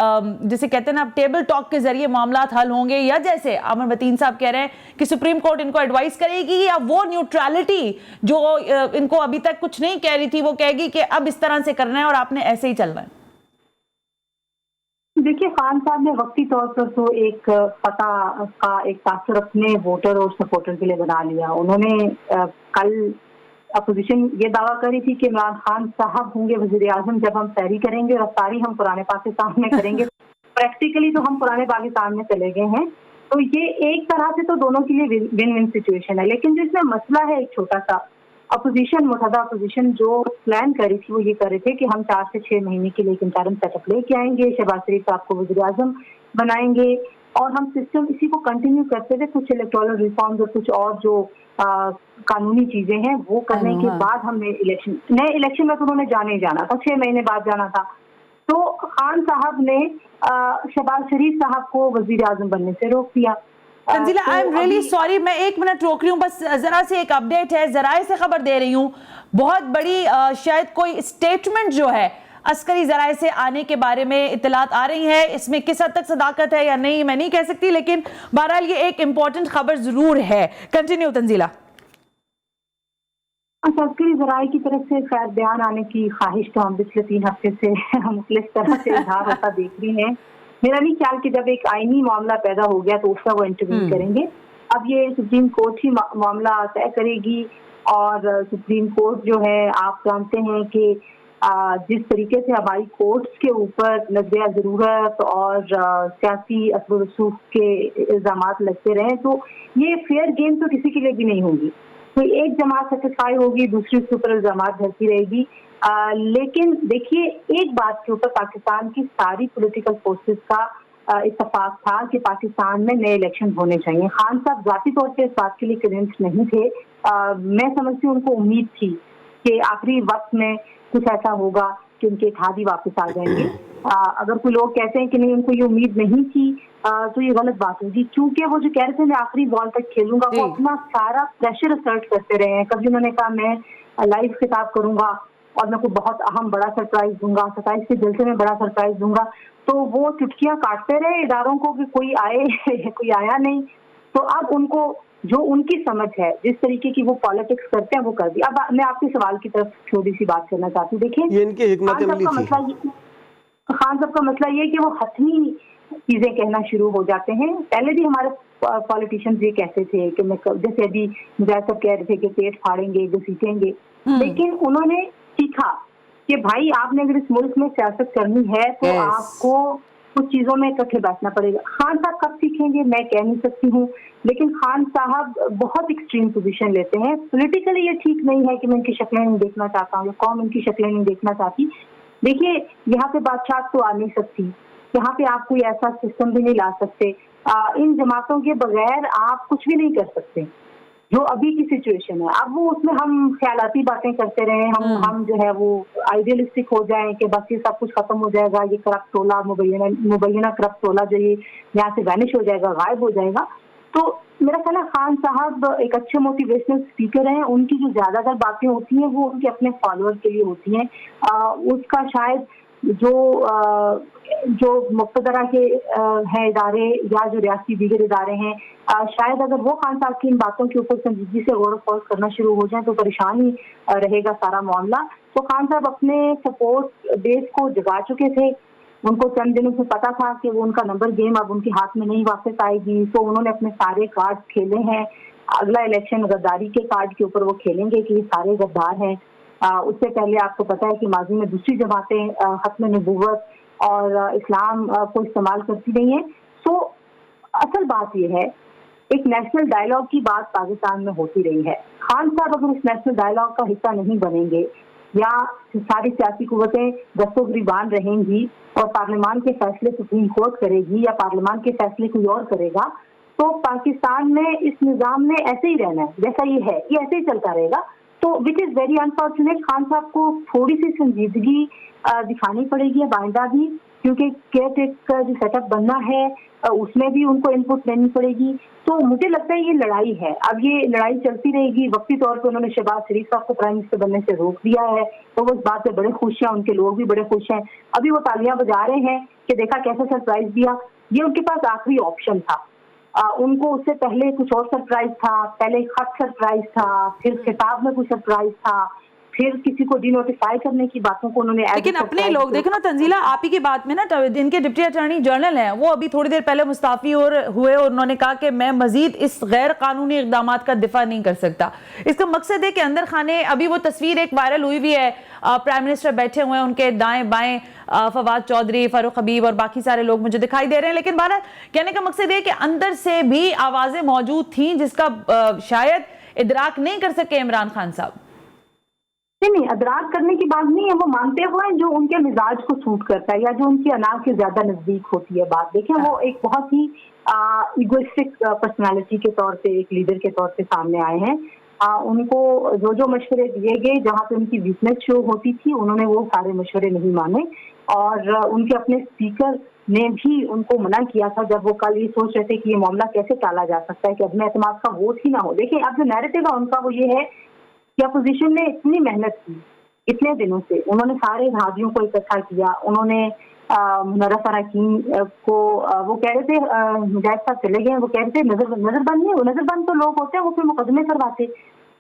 जिसे कहते हैं ना टेबल टॉक के जरिए मामला हल होंगे, या जैसे आमिर मतीन साहब कह रहे हैं कि सुप्रीम कोर्ट इनको एडवाइस करेगी, या वो न्यूट्रलिटी जो इनको अभी तक कुछ नहीं कह रही थी वो कहेगी कि अब इस तरह से करना है और आपने ऐसे ही चलना है?
देखिए, खान साहब ने वक्ती तौर पर तो एक पता का एक तासुर अपने वोटर और सपोर्टर के लिए बना लिया। उन्होंने कल अपोजिशन ये दावा करी थी कि इमरान खान साहब होंगे वजीर आजम जब हम तैयारी करेंगे, और अफ्तारी हम पुराने पाकिस्तान में करेंगे। प्रैक्टिकली तो हम पुराने पाकिस्तान में चले गए हैं। तो ये एक तरह से तो दोनों के लिए विन विन सिचुएशन है। लेकिन जो इसमें मसला है एक छोटा सा, अपोजिशन, मुतहदा अपोजिशन जो प्लान करी थी वो ये कर रहे थे कि हम 4 से 6 महीने के लिए एक इंटरिम सेटअप लेके आएंगे, शहबाज शरीफ साहब को वज़ीर आज़म बनाएंगे और हम सिस्टम इसी को कंटिन्यू करते थे। कुछ इलेक्टोरल रिफॉर्म्स और कुछ और जो कानूनी चीजें हैं वो करने के बाद हम नए इलेक्शन में तो उन्होंने जाने ही जाना था, 6 महीने बाद जाना था। तो खान साहब ने शहबाज शरीफ साहब को वज़ीर आज़म बनने से रोक दिया।
Tanzila, I am really sorry, मैं 1 मिनट रोक रही हूँ, बस जरा से एक अपडेट है, जराए से खबर दे रही हूँ। बहुत बड़ी शायद कोई स्टेटमेंट जो है अस्करी जराए से आने के बारे में इत्तलात आ रही है। इसमें किस हद तक सदाकत है या नहीं मैं नहीं कह सकती, लेकिन बहरहाल ये एक इम्पोर्टेंट खबर जरूर है। कंटिन्यू तंजीला।
अस्करी जराए की तरफ से खैर बयान आने की ख्वाहिश तो हम पिछले 3 हफ्ते से मुख्तलिफ तरह से इजहार होता देख रही हैं। मेरा नहीं ख्याल कि जब एक आईनी मामला पैदा हो गया तो उसका वो इंटरव्यू करेंगे। अब ये सुप्रीम कोर्ट ही मामला तय करेगी, और सुप्रीम कोर्ट जो है आप जानते हैं कि जिस तरीके से हमारी कोर्ट्स के ऊपर नजरिया जरूरत और सियासी असर रसूख के इल्जामात लगते रहे, तो ये फेयर गेम तो किसी के लिए भी नहीं होगी। तो एक जमात सेटिस्फाई होगी, दूसरी उसके ऊपर इल्जामात भरती रहेगी। लेकिन देखिए, एक बात के ऊपर पाकिस्तान की सारी पॉलिटिकल फोर्सेस का इत्तेफाक था कि पाकिस्तान में नए इलेक्शन होने चाहिए। खान साहब जाती तौर पे इस बात के लिए कन्विंस नहीं थे। मैं समझती हूँ उनको उम्मीद थी कि आखिरी वक्त में कुछ ऐसा होगा कि उनके इत्तेहादी वापस आ जाएंगे। अगर कोई लोग कहते हैं कि नहीं उनको ये उम्मीद नहीं थी तो ये गलत बात होगी, क्योंकि वो जो कह रहे थे मैं आखिरी बॉल तक खेलूंगा, वो अपना सारा प्रेशर असर्ट करते रहे हैं। कभी उन्होंने कहा मैं लाइव खिताब करूंगा और मैं कोई बहुत अहम बड़ा सरप्राइज दूंगा, 27 के जलसे में बड़ा सरप्राइज दूंगा, तो वो चुटकियां काटते रहे इदारों को कि कोई आए कोई आया नहीं। तो अब उनको जो उनकी समझ है, जिस तरीके की वो पॉलिटिक्स करते हैं वो कर दी। अब मैं आपके सवाल की तरफ छोटी सी बात करना चाहती हूँ। देखिए,
ये इनकी हिकमत अमली थी।
खान साहब का मसला ये कि वो हतमी चीजें कहना शुरू हो जाते हैं। पहले भी हमारे पॉलिटिशियंस ये कहते थे कि मैं, जैसे अभी मुजाहिद साहब कह रहे थे कि पेट फाड़ेंगे, घसीटेंगे, लेकिन उन्होंने सीखा कि भाई आपने अगर इस मुल्क में सियासत करनी है तो आपको कुछ चीजों में इकट्ठे बैठना पड़ेगा। खान साहब कब सीखेंगे मैं कह नहीं सकती हूँ, लेकिन खान साहब बहुत एक्सट्रीम पोजीशन लेते हैं। पॉलिटिकली ये ठीक नहीं है कि मैं इनकी शक्लें नहीं देखना चाहता हूँ या कौम इनकी शक्लें नहीं देखना चाहती। देखिए, यहाँ पे बादशाह तो आ नहीं सकती, यहाँ पे आप कोई ऐसा सिस्टम भी नहीं ला सकते। इन जमातों के बगैर आप कुछ भी नहीं कर सकते जो अभी की सिचुएशन है। अब वो उसमें हम ख्यालाती बातें करते रहे, हम जो है वो आइडियलिस्टिक हो जाए कि बस ये सब कुछ खत्म हो जाएगा, ये करप्ट टोला, मुबैना करप्ट टोला जो ये यहाँ से वैनिश हो जाएगा, गायब हो जाएगा। तो मेरा ख्याल है खान साहब एक अच्छे मोटिवेशनल स्पीकर हैं। उनकी जो ज्यादातर बातें होती हैं वो उनके अपने फॉलोअर्स के लिए होती हैं। उसका शायद जो मुक्तदरा के हैं इदारे या जो रियासती दीगर इदारे हैं, शायद अगर वो खान साहब की इन बातों के ऊपर संजीदगी से गौर फौज करना शुरू हो जाए तो परेशान ही रहेगा सारा मामला। तो खान साहब अपने सपोर्ट बेस को जगा चुके थे। उनको चंद दिनों से पता था कि वो उनका नंबर गेम अब उनके हाथ में नहीं वापस आएगी, तो उन्होंने अपने सारे कार्ड खेले हैं। अगला इलेक्शन गद्दारी के कार्ड के ऊपर वो खेलेंगे कि ये सारे गद्दार हैं। उससे पहले आपको पता है कि माजी में दूसरी जमातें खत्म नबूवत और इस्लाम को इस्तेमाल करती रही हैं। तो असल बात यह है, एक नेशनल डायलॉग की बात पाकिस्तान में होती रही है। खान साहब अगर इस नेशनल डायलॉग का हिस्सा नहीं बनेंगे या सारी सियासी कुव्वतें दस्तों गिरबान रहेंगी और पार्लियामान के फैसले सुप्रीम कोर्ट करेगी या पार्लियामान के फैसले कोई और करेगा, तो पाकिस्तान में इस निज़ाम में ऐसे ही रहना है जैसा ये है, ये ऐसे ही चलता रहेगा। तो which is very unfortunate. Khan साहब को थोड़ी सी संजीदगी दिखानी पड़ेगी अब आइंदा भी, क्योंकि केयरटेक का जो सेटअप बनना है उसमें भी उनको इनपुट देनी पड़ेगी। तो मुझे लगता है ये लड़ाई है, अब ये लड़ाई चलती रहेगी। वक्ती तौर पे उन्होंने शहबाज शरीफ साहब को प्राइम मिनिस्टर बनने से रोक दिया है, तो वो इस बात से बड़े खुश हैं, उनके लोग भी बड़े खुश हैं। अभी वो तालियां बजा रहे हैं कि देखा कैसा सरप्राइज दिया। ये उनके पास आखिरी ऑप्शन था। उनको उससे पहले कुछ और सरप्राइज था, पहले खत सरप्राइज था, फिर खिताब में कुछ सरप्राइज था। फिर किसी को डिनोटिफाई करने की बातों को उन्होंने
लेकिन अपने लोग देखो ना तंजीला, आप ही की बात में ना इनके डिप्टी अटॉर्नी जनरल हैं, वो अभी थोड़ी देर पहले मुस्ताफी हुए और उन्होंने कहा कि मैं मजीद इस गैर कानूनी इकदाम का दिफा नहीं कर सकता। इसका मकसद है कि अंदर खाने, अभी वो तस्वीर एक वायरल हुई भी है, प्राइम मिनिस्टर बैठे हुए हैं, उनके दाएं बाएं फवाद चौधरी, फारूक हबीब और बाकी सारे लोग मुझे दिखाई दे रहे हैं। लेकिन बहरहाल कहने का मकसद है कि अंदर से भी आवाजें मौजूद थी जिसका शायद इदराक नहीं कर सके इमरान खान साहब।
नहीं, अदराक करने की बात नहीं है, वो मानते हुए जो उनके मिजाज को सूट करता है या जो उनकी अनाज के ज्यादा नजदीक होती है बात। देखें, वो एक बहुत ही इगोइस्टिक पर्सनालिटी के तौर पे, एक लीडर के तौर पे सामने आए हैं। उनको जो जो मशवरे दिए गए, जहाँ पे उनकी वीकनेस शो होती थी, उन्होंने वो सारे मशवरे नहीं माने और उनके अपने स्पीकर ने भी उनको मना किया था जब वो कल ये सोच रहे थे कि ये मामला कैसे टाला जा सकता है कि अदम एतमाद का वोट ही ना हो। देखिए, अब जो नैरेटिव है उनका वो ये है कि अपोजिशन ने इतनी मेहनत की, इतने दिनों से उन्होंने सारे हाजियों को इकट्ठा किया, उन्होंने मुनर्रफ अरकान को वो कह रहे थे, मुजाहिद साहब चले गए, वो कह रहे थे नजरबंद नहीं, नजरबंद तो लोग होते हैं वो फिर मुकदमे करवाते,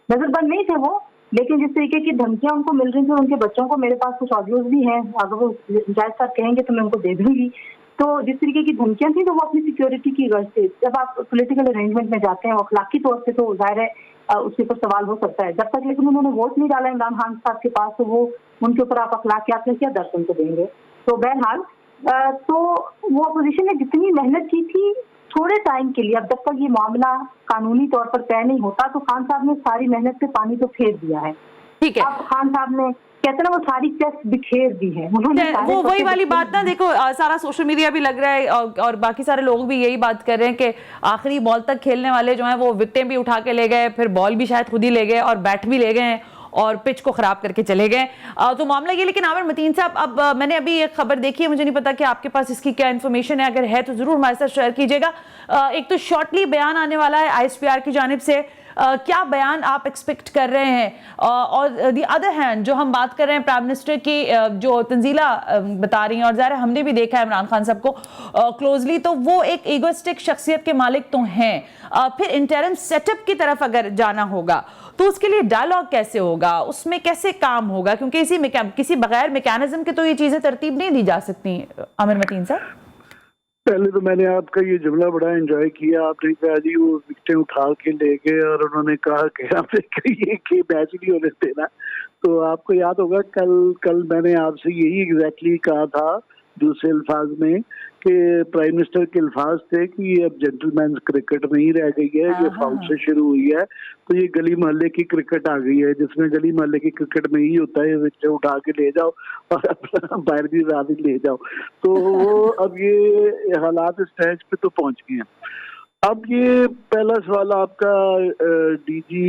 नजरबंद नहीं थे वो। लेकिन जिस तरीके की धमकियां उनको मिल रही थी, उनके बच्चों को, मेरे पास कुछ ऑडियोज भी हैं, अगर वो मुजाहिद साहब कहेंगे तो मैं उनको दे दूंगी। तो जिस तरीके की धमकियां थी तो वो अपनी सिक्योरिटी की गर्ज से, जब आप पॉलिटिकल अरेंजमेंट में जाते हैं अखलाकी तौर से तो जाहिर है उसके ऊपर सवाल हो सकता है। जब तक लेकिन उन्होंने वोट नहीं डाला इमरान खान साहब के पास, तो वो उनके ऊपर आप अखलाकियात में क्या दर्ज उनको देंगे। तो बहरहाल तो वो अपोजिशन ने जितनी मेहनत की थी थोड़े टाइम के लिए, अब जब तक ये मामला कानूनी तौर पर तय नहीं होता, तो खान साहब ने सारी मेहनत पे पानी तो फेर दिया है।
ठीक है,
अब खान साहब ने कहते ना वो सारी चेस्ट बिखेर दी है
वो वही वाली बात ना। देखो, सारा सोशल मीडिया भी लग रहा है और बाकी सारे लोग भी यही बात कर रहे हैं कि आखिरी बॉल तक खेलने वाले जो हैं वो विकेटें भी उठा के ले गए, फिर बॉल भी शायद खुद ही ले गए और बैट भी ले गए और पिच को खराब करके चले गए। तो मामला ये। लेकिन आमिर मतीन साहब, अब मैंने अभी एक खबर देखी है, मुझे नहीं पता कि आपके पास इसकी क्या इन्फॉर्मेशन है, अगर है तो जरूर हमारे साथ शेयर कीजिएगा। एक तो शॉर्टली बयान आने वाला है ISPR की जानिब से, क्या बयान आप एक्सपेक्ट कर रहे हैं? और दी अदर हैंड जो हम बात कर रहे हैं प्राइम मिनिस्टर की, जो तंजीला बता रही हैं, और ज़ाहिर हमने भी देखा है इमरान खान साहब को क्लोजली, तो वो एक ईगोइस्टिक शख्सियत के मालिक तो हैं। फिर इंटरिम सेटअप की तरफ अगर जाना होगा तो उसके लिए डायलॉग कैसे होगा, उसमें कैसे काम होगा, क्योंकि किसी बगैर मैकेनिज्म के तो ये चीज़ें तरतीब नहीं दी जा सकती। आमिर मतीन साहब,
पहले तो मैंने आपका ये जुमला बड़ा एंजॉय किया, आपने कहा जी वो विकेटें उठा के ले गए और उन्होंने कहा कि आपने कही कि मैच नहीं होने देना। तो आपको याद होगा कल मैंने आपसे यही एग्जैक्टली कहा था दूसरे अल्फाज में कि प्राइम मिनिस्टर के अल्फाज थे कि ये अब जेंटलमैन क्रिकेट नहीं रह गई है, ये फाउल से शुरू हुई है, तो ये गली मोहल्ले की क्रिकेट आ गई है, जिसमें गली मोहल्ले की क्रिकेट में ही होता है विकेट उठा के ले जाओ और अपना बाहर की रात ले जाओ। तो वो अब ये हालात इस स्टेज पे तो पहुंच गए हैं। अब ये पहला सवाल आपका DG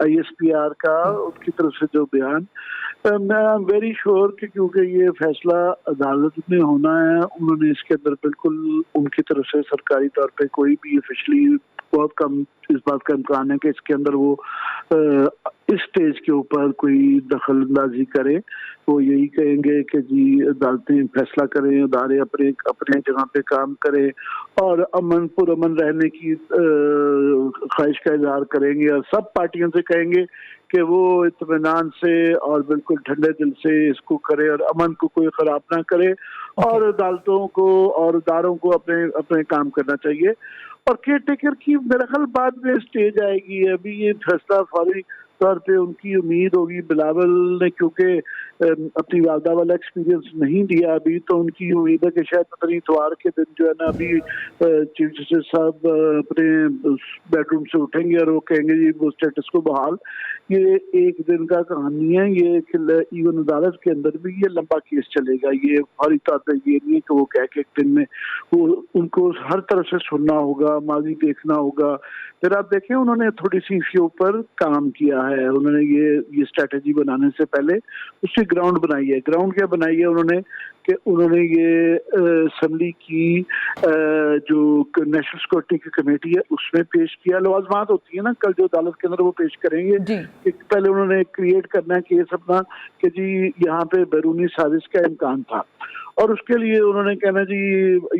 ISPR का, उनकी तरफ से जो बयान, मैं वेरी श्योर कि क्योंकि ये फैसला अदालत में होना है, उन्होंने इसके अंदर बिल्कुल उनकी तरफ से सरकारी तौर पे कोई भी ऑफिशियली बहुत कम इस बात का इम्कान है कि इसके अंदर वो इस स्टेज के ऊपर कोई दखल अंदाजी करे। वो यही कहेंगे कि जी अदालतें फैसला करें, अदारे अपने अपने जगह पे काम करें और पुरअमन रहने की ख्वाहिश का इजहार करेंगे और सब पार्टियों से कहेंगे कि वो इत्मीनान से और बिल्कुल ठंडे दिल से इसको करे और अमन को कोई खराब ना करे और अदालतों को और इदारों को अपने अपने काम करना चाहिए। और केयर टेकर की मेरा ख्याल बाद में स्टेज आएगी, अभी ये फैसला फौरी तौर पे उनकी उम्मीद होगी। बिलावल ने क्योंकि अपनी वालदा वाला एक्सपीरियंस नहीं दिया अभी, तो उनकी उम्मीद है कि शायद पता नहीं इतवार के दिन जो है ना अभी चीफ जस्टिस साहब अपने बेडरूम से उठेंगे और वो कहेंगे जी वो स्टेटस को बहाल। ये एक दिन का कहानी है, ये इवन अदालत के अंदर भी ये लंबा केस चलेगा। ये फौरी तौर पर ये नहीं है कि वो कह के एक दिन में, वो उनको हर तरफ से सुनना होगा, माजी देखना होगा। फिर आप देखें उन्होंने थोड़ी सी इसके ऊपर काम किया है, उन्होंने ये स्ट्रेटेजी बनाने से पहले उसकी ग्राउंड बनाई है। ग्राउंड क्या बनाई है उन्होंने कि उन्होंने ये असम्बली की जो नेशनल सिक्योरिटी की कमेटी है उसमें पेश किया। लवाजमात होती है ना कल जो अदालत के अंदर वो पेश करेंगे। पहले उन्होंने क्रिएट करना केस अपना कि जी यहाँ पे बैरूनी साजिश का इम्कान था और उसके लिए उन्होंने कहना जी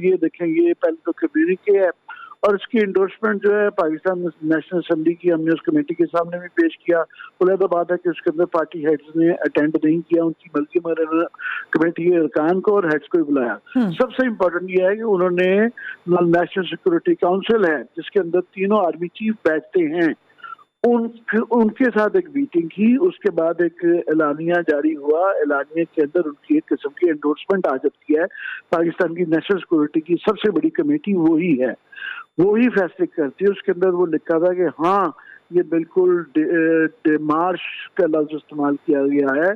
ये देखेंगे पहले तो कम्युनिके है और इसकी इंडोर्समेंट जो है पाकिस्तान नेशनल असेंबली की हमने उस कमेटी के सामने भी पेश किया। तो बात है कि उसके अंदर पार्टी हेड्स ने अटेंड नहीं किया, उनकी मर्जी में कमेटी के अरकान को और हेड्स को ही बुलाया। सबसे इम्पोर्टेंट ये है कि उन्होंने नेशनल सिक्योरिटी काउंसिल है जिसके अंदर तीनों आर्मी चीफ बैठते हैं, उनके साथ एक मीटिंग की। उसके बाद एक एलानिया जारी हुआ, एलानिया के अंदर उनकी एक किस्म की एंडोर्समेंट आ जाती है। पाकिस्तान की नेशनल सिक्योरिटी की सबसे बड़ी कमेटी वही है, वो ही फैसले करती है। उसके अंदर वो लिखा था कि हाँ ये बिल्कुल डिमार्श का लफ्ज इस्तेमाल किया गया है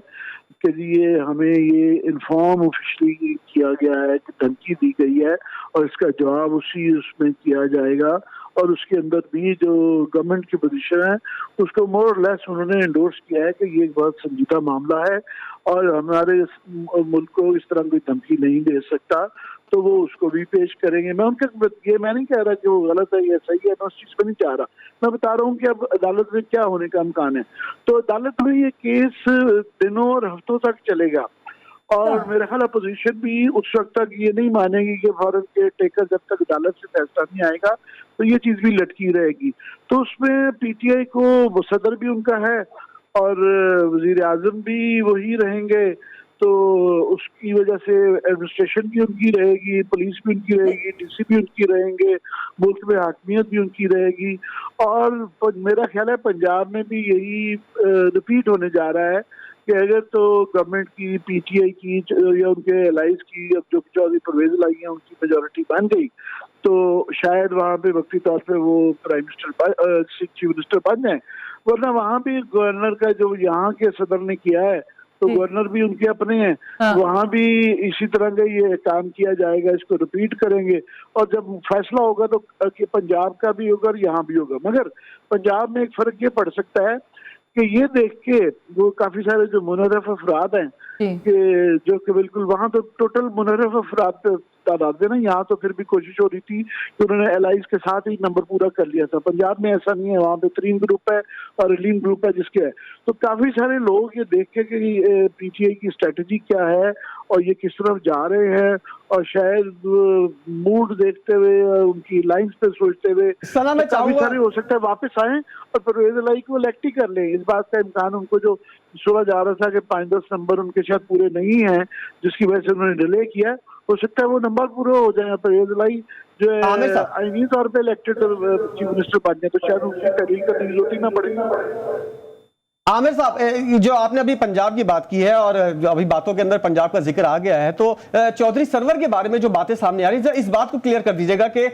कि ये हमें ये इन्फॉर्म ऑफिशियली किया गया है कि धमकी दी गई है और इसका जवाब उसी उसमें किया जाएगा। और उसके अंदर भी जो गवर्नमेंट की पोजीशन है उसको मोर और लेस उन्होंने एंडोर्स किया है कि ये एक बहुत संजीदा मामला है और हमारे मुल्क को इस तरह कोई धमकी नहीं दे सकता, तो वो उसको भी पेश करेंगे। मैं नहीं कह रहा कि वो गलत है या सही है, मैं उस चीज पर नहीं चाह रहा। मैं बता रहा हूँ कि अब अदालत में क्या होने का इम्कान है। तो अदालत में ये केस दिनों और हफ्तों तक चलेगा और मेरा ख्याल अपोजिशन भी उस वक्त तक ये नहीं मानेगी कि फॉरेन के टेकर जब तक अदालत से फैसला नहीं आएगा तो ये चीज भी लटकी रहेगी। तो उसमें पीटीआई को सदर भी उनका है और वजीर आजम भी वही रहेंगे, तो उसकी वजह से एडमिनिस्ट्रेशन भी उनकी रहेगी, पुलिस भी उनकी रहेगी, डीसी भी उनकी रहेंगे, मुल्क में हाकमियत भी उनकी रहेगी। और मेरा ख्याल है पंजाब में भी यही रिपीट होने जा रहा है कि अगर तो गवर्नमेंट की पीटीआई की या उनके एलाइज की अब जो चौधरी परवेज लाई है उनकी मेजोरिटी बन गई तो शायद वहाँ पे वक्ती तौर पे वो प्राइम मिनिस्टर चीफ मिनिस्टर बन जाए, वरना वहाँ भी गवर्नर का जो यहाँ के सदर ने किया है तो गवर्नर भी उनके अपने हैं, वहाँ भी इसी तरह का ये काम किया जाएगा, इसको रिपीट करेंगे और जब फैसला होगा तो कि पंजाब का भी होगा और यहाँ भी होगा। मगर पंजाब में एक फर्क ये पड़ सकता है कि ये देख के वो काफी सारे जो मुनर्रफ अफराद हैं कि जो कि बिल्कुल वहाँ तो टोटल मुनर्रफ अफराद तादाद देना, यहाँ तो फिर भी कोशिश हो रही थी कि उन्होंने एलाइज के साथ ही नंबर पूरा कर लिया था। पंजाब में ऐसा नहीं है, वहाँ पे 3 ग्रुप है और लीन ग्रुप है जिसके है। तो काफी सारे लोग ये देख के कि पीटीआई की स्ट्रेटजी क्या है और ये किस तरफ जा रहे हैं और शायद मूड देखते हुए उनकी लाइंस पे सोचते हुए काफी सारे हो सकता है वापस आए और परवेज इलाही को इलेक्ट ही कर लें। इस बात का इम्कान उनको जो सुना जा रहा था कि 5-10 नंबर उनके शायद पूरे नहीं है जिसकी वजह से उन्होंने डिले किया, हो सकता है वो नंबर पूरे हो जाए, परवेज इलाही जो है आईनी तौर पे इलेक्टेड चीफ मिनिस्टर बन जाए तो शायद उनकी तहरीर करने की जरूरत ही ना पड़ेगी।
आमिर साहब, जो आपने अभी पंजाब की बात की है और अभी बातों के अंदर पंजाब का जिक्र आ गया है, तो चौधरी सरवर के बारे में जो बातें सामने आ रही है, इस बात को क्लियर कर दीजिएगा कि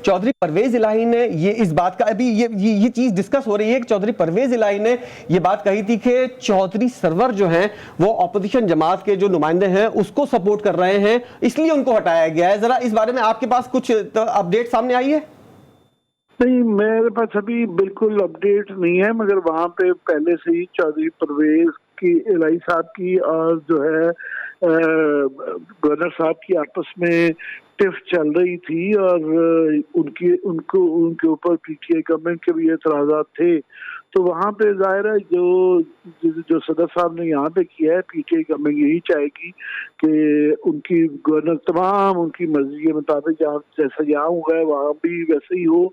चौधरी परवेज इलाही ने ये इस बात का अभी ये चीज डिस्कस हो रही है कि चौधरी परवेज इलाही ने ये बात कही थी कि चौधरी सरवर जो हैं वो ऑपोजिशन जमात के जो नुमाइंदे हैं उसको सपोर्ट कर रहे हैं, इसलिए उनको हटाया गया है। जरा इस बारे में आपके पास कुछ अपडेट सामने आई है?
नहीं, मेरे पास अभी बिल्कुल अपडेट नहीं है, मगर वहाँ पे पहले से ही चौधरी परवेज की इलाही साहब की और जो है गवर्नर साहब की आपस में टिफ चल रही थी और उनके ऊपर पीटीआई गवर्नमेंट के भी एतराज़ात थे। तो वहाँ पे जाहिर है जो सदर साहब ने यहाँ पे किया है, पीटीआई गवर्नमेंट यही चाहेगी कि उनकी गवर्नर तमाम उनकी मर्जी के मुताबिक जैसा यहाँ हुआ है वहाँ भी वैसे ही हो।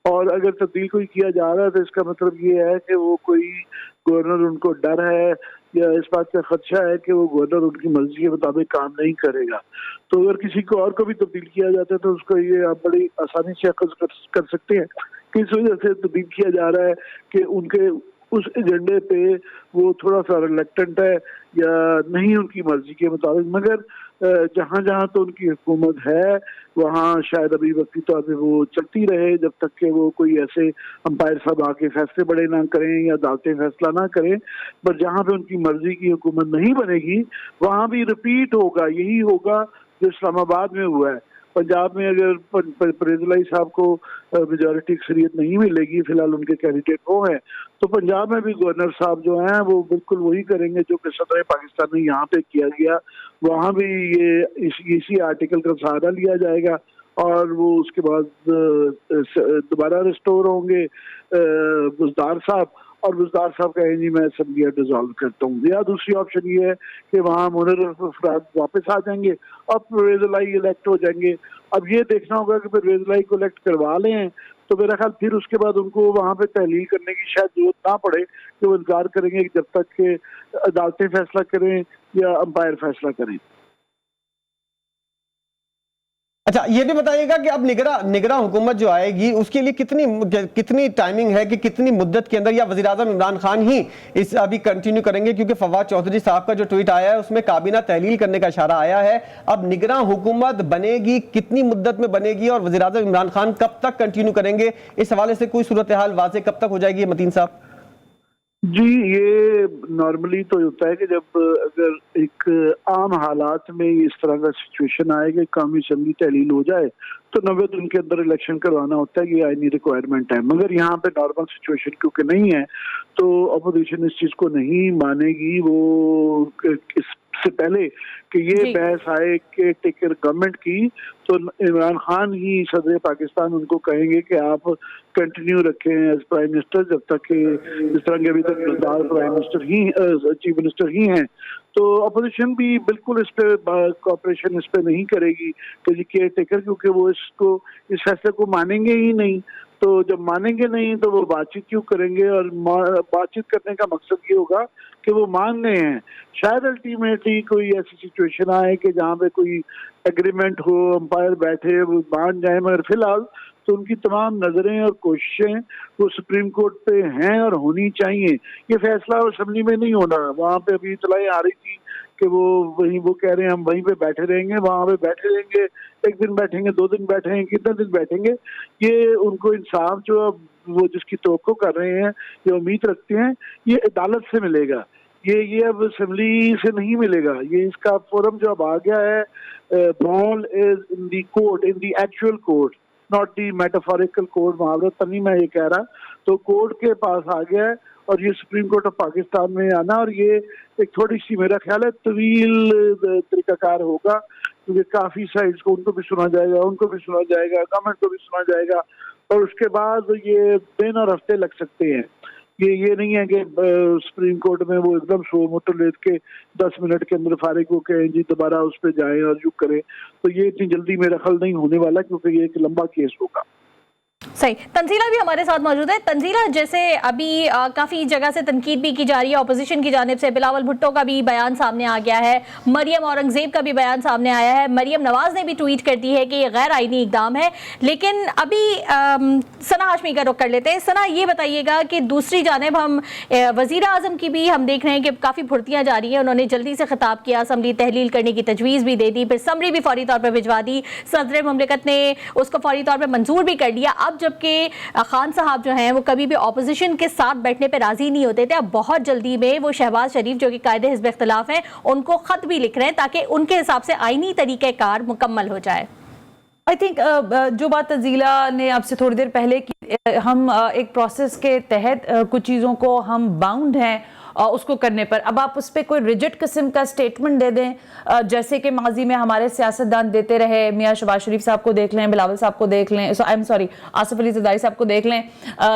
और अगर तब्दील कोई किया जा रहा है तो इसका मतलब ये है कि वो कोई गवर्नर उनको डर है या इस बात का खदशा है कि वो गवर्नर उनकी मर्जी के मुताबिक काम नहीं करेगा। तो अगर किसी को और को भी तब्दील किया जाता है तो उसको ये आप बड़ी आसानी से अखज़ कर सकते हैं कि इस वजह से तब्दील किया जा रहा है कि उनके उस एजेंडे पे वो थोड़ा सा रिलेक्टेंट है या नहीं उनकी मर्जी के मुताबिक। मगर जहाँ जहाँ तो उनकी हुकूमत है वहाँ शायद अभी वक्ती तौर पे वो चलती रहे जब तक कि वो कोई ऐसे अंपायर साहब आके फैसले बड़े ना करें या अदालतें फैसला ना करें। पर जहाँ पे उनकी मर्जी की हुकूमत नहीं बनेगी वहाँ भी रिपीट होगा, यही होगा जो इस्लामाबाद में हुआ है। पंजाब में अगर परवेज इलाही साहब को मेजॉरिटी अक्सरियत नहीं मिलेगी, फिलहाल उनके कैंडिडेट वो हैं, तो पंजाब में भी गवर्नर साहब जो हैं वो बिल्कुल वही करेंगे जो कि सदर पाकिस्तान में यहाँ पे किया गया। वहाँ भी ये इसी आर्टिकल का सहारा लिया जाएगा और वो उसके बाद दोबारा रिस्टोर होंगे बुज़दार साहब और बुजदार साहब कहें जी मैं असम्बली डिसॉल्व करता हूँ, या दूसरी ऑप्शन ये है कि वहाँ मुनर्रफ अफराद वापस आ जाएंगे और परवेज इलाही इलेक्ट हो जाएंगे। अब ये देखना होगा कि परवेज इलाही को इलेक्ट करवा लें तो मेरा ख्याल फिर उसके बाद उनको वहाँ पे तहलील करने की शायद जरूरत ना पड़े कि वो इंतजार करेंगे जब तक कि अदालतें फैसला करें या अंपायर फैसला करें।
अच्छा, ये भी बताइएगा कि अब निगरां हुकूमत जो आएगी उसके लिए कितनी टाइमिंग है कि कितनी मुद्दत के अंदर, या वज़ीर आज़म इमरान खान ही इस अभी कंटिन्यू करेंगे? क्योंकि फवाद चौधरी साहब का जो ट्वीट आया है उसमें काबीना तहलील करने का इशारा आया है। अब निगरां हुकूमत बनेगी, कितनी मुद्दत में बनेगी और वज़ीर आज़म इमरान खान कब तक कंटिन्यू करेंगे, इस हवाले से कोई सूरत हाल वाज़ेह कब तक हो जाएगी मतीन साहब?
जी, ये नॉर्मली तो होता है कि जब अगर एक आम हालात में इस तरह का सिचुएशन आए कि कौमी असम्बली तहलील हो जाए तो 90 दिन के अंदर इलेक्शन करवाना होता है, ये आईनी रिक्वायरमेंट है। मगर यहाँ पे नॉर्मल सिचुएशन क्योंकि नहीं है तो अपोजिशन इस चीज को नहीं मानेगी वो इससे पहले कि ये बहस आए कि टेकर गवर्नमेंट की, तो इमरान खान ही सदर पाकिस्तान उनको कहेंगे कि आप कंटिन्यू रखें एज प्राइम मिनिस्टर जब तक कि जिस तरह के अभी तक प्राइम मिनिस्टर ही चीफ मिनिस्टर ही हैं। तो अपोजिशन भी बिल्कुल इस पे कॉपरेशन इस पे नहीं करेगी कि जी केयर टेकर, क्योंकि वो इस फैसले को मानेंगे ही नहीं। तो जब मानेंगे नहीं तो वो बातचीत क्यों करेंगे, और बातचीत करने का मकसद ये होगा कि वो मान रहे हैं। शायद अल्टीमेटली कोई ऐसी सिचुएशन आए कि जहाँ पे कोई एग्रीमेंट हो, अंपायर बैठे वो मान जाए, मगर फिलहाल तो उनकी तमाम नजरें और कोशिशें वो सुप्रीम कोर्ट पे हैं और होनी चाहिए। ये फैसला असेंबली में नहीं होना। वहाँ पे अभी इतलाएं आ रही थी कि वो कह रहे हैं हम वहीं पे बैठे रहेंगे, वहाँ पे बैठे रहेंगे, एक दिन बैठेंगे, 2 दिन बैठेंगे, कितने दिन बैठेंगे। ये उनको इंसाफ जो वो जिसकी तवक्को कर रहे हैं, ये उम्मीद रखते हैं, ये अदालत से मिलेगा। ये अब असेंबली से नहीं मिलेगा। ये इसका फोरम जो अब आ गया है, ball is in the court, in the actual court, not the metaphorical court. मुहावरत नहीं मैं ये कह रहा, तो कोर्ट के पास आ गया है और ये सुप्रीम कोर्ट ऑफ पाकिस्तान में आना, और ये एक थोड़ी सी मेरा ख्याल है तवील तरीकाकार होगा, क्योंकि काफी साइड्स को उनको भी सुना जाएगा, उनको भी सुना जाएगा, गवर्नमेंट को भी सुना जाएगा, और उसके बाद ये दिन और हफ्ते लग सकते हैं। ये नहीं है कि सुप्रीम कोर्ट में वो एकदम सो मोटर लेट के 10 मिनट के अंदर फारिग हो के जी दोबारा उस पर जाएं और युग करें। तो ये इतनी जल्दी मेरा ख्याल नहीं होने वाला, क्योंकि ये एक लंबा केस होगा।
सही। तंजीला भी हमारे साथ मौजूद है। तंजीला, जैसे अभी काफी जगह से तनकीद भी की जा रही है ऑपोजिशन की जानिब से, बिलावल भुट्टो का भी बयान सामने आ गया है, मरियम औरंगजेब का भी बयान सामने आया है, मरियम नवाज ने भी ट्वीट कर दी है कि ये गैर आईनी इकदाम है। लेकिन अभी सना हाशमी का रुख कर लेते हैं। सना, ये बताइएगा कि दूसरी जानिब हम वजीर आजम की भी हम देख रहे हैं कि काफी फुर्तियां जा रही हैं। उन्होंने जल्दी से खिताब किया, असम्बली तहलील करने की तजवीज़ भी दे दी, फिर समरी भी फौरी तौर पर भिजवा दी, सदर मुमलिकत ने उसको फौरी तौर पर मंजूर भी कर लिया। अब जबकि खान साहब जो हैं वो कभी भी ऑपोजिशन के साथ बैठने पे राजी नहीं होते थे, अब बहुत जल्दी में वो शहबाज शरीफ जो कि कायदे हिज़्ब इख्तिलाफ हैं उनको खत भी लिख रहे हैं ताकि उनके हिसाब से आईनी तरीक़ेकार मुकम्मल हो जाए।
आई थिंक जो बात तंजीला ने आपसे थोड़ी देर पहले की, हम एक प्रोसेस के तहत कुछ चीज़ों को हम बाउंड हैं उसको करने पर। अब आप उस पर कोई रिजिड किस्म का स्टेटमेंट दे दें जैसे कि माजी में हमारे सियासतदान देते रहे, मियाँ शहबाज शरीफ साहब को देख लें, बिलावल साहब को देख लें, I am sorry Asif Ali Zardari साहब को देख लें,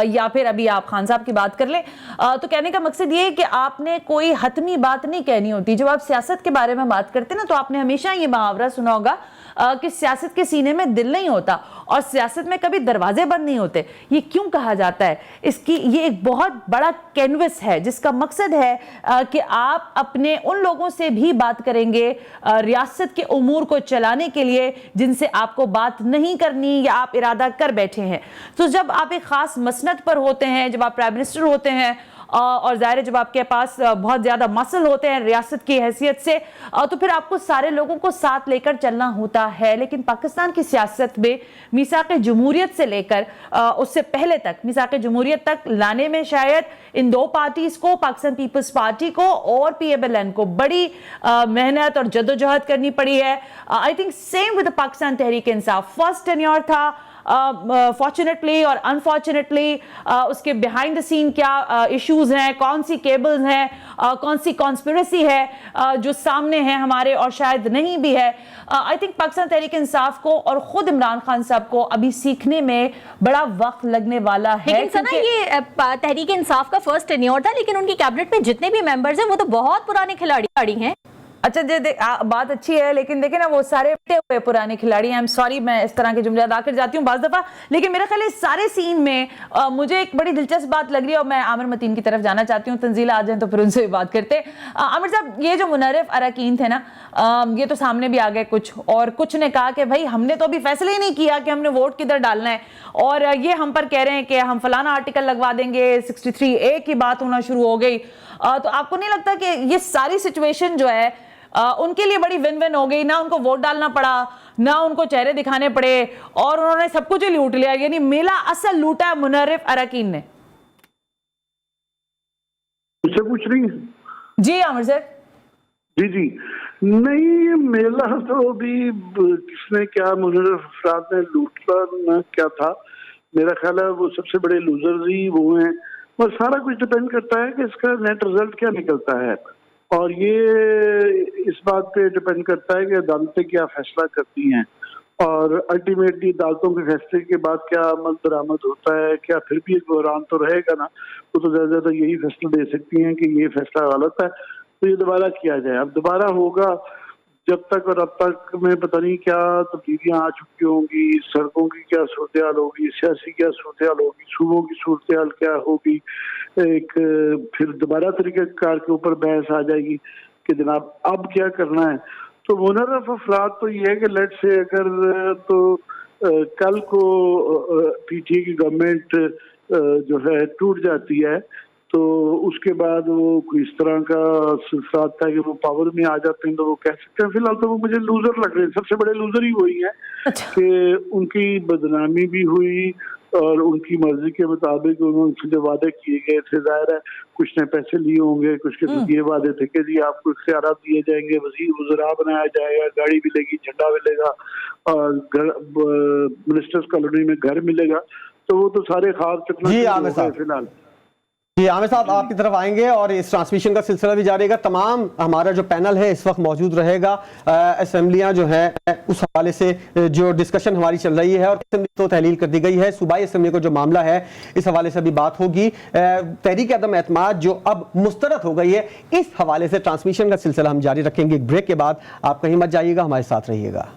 या फिर अभी आप खान साहब की बात कर लें। तो कहने का मकसद ये है कि आपने कोई हतमी बात नहीं कहनी होती। जब आप सियासत के बारे में बात करते हैं ना, तो आपने हमेशा ये मुहावरा सुना होगा कि सियासत के सीने में दिल नहीं होता और सियासत में कभी दरवाजे बंद नहीं होते। ये क्यों कहा जाता है? इसकी ये एक बहुत बड़ा कैनवस है जिसका मकसद है कि आप अपने उन लोगों से भी बात करेंगे रियासत के उमूर को चलाने के लिए जिनसे आपको बात नहीं करनी या आप इरादा कर बैठे हैं। तो जब आप एक खास मसनद पर होते हैं, जब आप प्राइम मिनिस्टर होते हैं और ज़ाहिर है जब आपके पास बहुत ज़्यादा मसल होते हैं रियासत की हैसियत से, तो फिर आपको सारे लोगों को साथ लेकर चलना होता है। लेकिन पाकिस्तान की सियासत में मीसाक़े जमहूरियत से लेकर उससे पहले तक, मीसाक़े जमहूरियत तक लाने में शायद इन दो पार्टीज़ को, पाकिस्तान पीपल्स पार्टी को और PMLN को बड़ी मेहनत और जद्दोजहद करनी पड़ी है। I think same with Pakistan Tehreek Insaf, first tenure था फॉर्चुनेटली और अनफॉर्चुनेटली उसके बिहाइंड द सीन क्या इश्यूज हैं, कौन सी केबल्स हैं, कौन सी कॉन्स्पिरेसी है जो सामने है हमारे और शायद नहीं भी है। आई थिंक पाकिस्तान तहरीक इंसाफ को और खुद इमरान खान साहब को अभी सीखने में बड़ा वक्त लगने वाला है।
लेकिन सना ये तहरीक इंसाफ का फर्स्ट टेन्योर था, लेकिन उनकी कैबिनेट में जितने भी मेंबर्स हैं वो तो बहुत पुराने खिलाड़ी हैं।
अच्छा बात अच्छी है, लेकिन देखे ना वो सारे हुए पुराने खिलाड़ी। आई एम सॉरी मैं इस तरह के जुमले अदा कर जाती हूँ बाज दफा, लेकिन मेरा ख्याल है इस सारे सीन में मुझे एक बड़ी दिलचस्प बात लग रही है और मैं आमिर मतीन की तरफ जाना चाहती हूँ। तंजीला आ जाए तो फिर उनसे भी बात करते। आमिर साहब, ये जो मुनर्रिफ अरकान थे ना, ये तो सामने भी आ गए कुछ, और कुछ ने कहा कि भाई हमने तो अभी फैसला ही नहीं किया कि हमने वोट किधर डालना है, और ये हम पर कह रहे हैं कि हम फलाना आर्टिकल लगवा देंगे, 63A की बात होना शुरू हो गई। तो आपको नहीं लगता कि ये सारी सिचुएशन जो है उनके लिए बड़ी विन विन हो गई? ना उनको वोट डालना पड़ा, ना उनको चेहरे दिखाने पड़े, और उन्होंने सब कुछ ही लूट लिया। यानी मेला असल लूटा है मुनर्रिफ अरकान ने।
मुझसे पूछ रही हैं?
जी आमिर सर।
जी जी, नहीं, मेला तो अभी किसने क्या, मुनर्रिफ अफराद ने लूटा ना क्या था, मेरा ख्याल है वो सबसे बड़े लूजर्स ही वो हैं। और सारा कुछ डिपेंड करता है कि इसका नेट रिजल्ट क्या निकलता है, और ये इस बात पे डिपेंड करता है कि अदालतें क्या फैसला करती हैं, और अल्टीमेटली अदालतों के फैसले के बाद क्या अमल दरामद होता है, क्या फिर भी एक बहरान तो रहेगा ना। वो तो ज्यादा यही फैसला दे सकती हैं कि ये फैसला गलत है तो ये दोबारा किया जाए। अब दोबारा होगा जब तक, और अब तक में पता नहीं क्या तब्दीलियां आ चुकी होंगी, सड़कों की क्या सूरत हाल होगी, सियासी क्या सूरत हाल होगी, सूबों की सूरत हाल क्या होगी, एक फिर दोबारा तरीक़ाकार के ऊपर बहस आ जाएगी कि जनाब अब क्या करना है। तो मुनर्रिफ अफराद तो ये है कि लेट से अगर तो कल को पीटीआई की गवर्नमेंट जो है टूट जाती है तो उसके बाद वो कोई इस तरह का सिलसिला आता है कि वो पावर में आ जाते हैं तो वो कह सकते हैं। फिलहाल तो वो मुझे लूजर लग रहे हैं, सबसे बड़े लूजर ही वही हैं।
अच्छा।
कि उनकी बदनामी भी हुई और उनकी मर्जी के मुताबिक उन्होंने जो वादे किए गए थे, जाहिर है कुछ ने पैसे लिए होंगे, कुछ के तो ये वादे थे कि जी आपको इख्तियारात दिए जाएंगे, वजीर वज़रा बनाया जाएगा, गाड़ी मिलेगी, झंडा मिलेगा, और मिनिस्टर्स कॉलोनी में घर मिलेगा। तो वो तो सारे ख्वाब चकना फिलहाल।
जी आमिर साहब, आपकी तरफ आएंगे और इस ट्रांसमिशन का सिलसिला भी जारी रहेगा। तमाम हमारा जो पैनल है इस वक्त मौजूद रहेगा। असेंबलियां जो है उस हवाले से जो डिस्कशन हमारी चल रही है और असेंबली तो तहलील कर दी गई है, सूबाई असेंबली को जो मामला है इस हवाले से भी बात होगी। तहरीक अदम एतमाद जो अब मुस्तरद हो गई है, इस हवाले से ट्रांसमिशन का सिलसिला हम जारी रखेंगे। एक ब्रेक के बाद आप कहीं मत जाइएगा, हमारे साथ रहिएगा।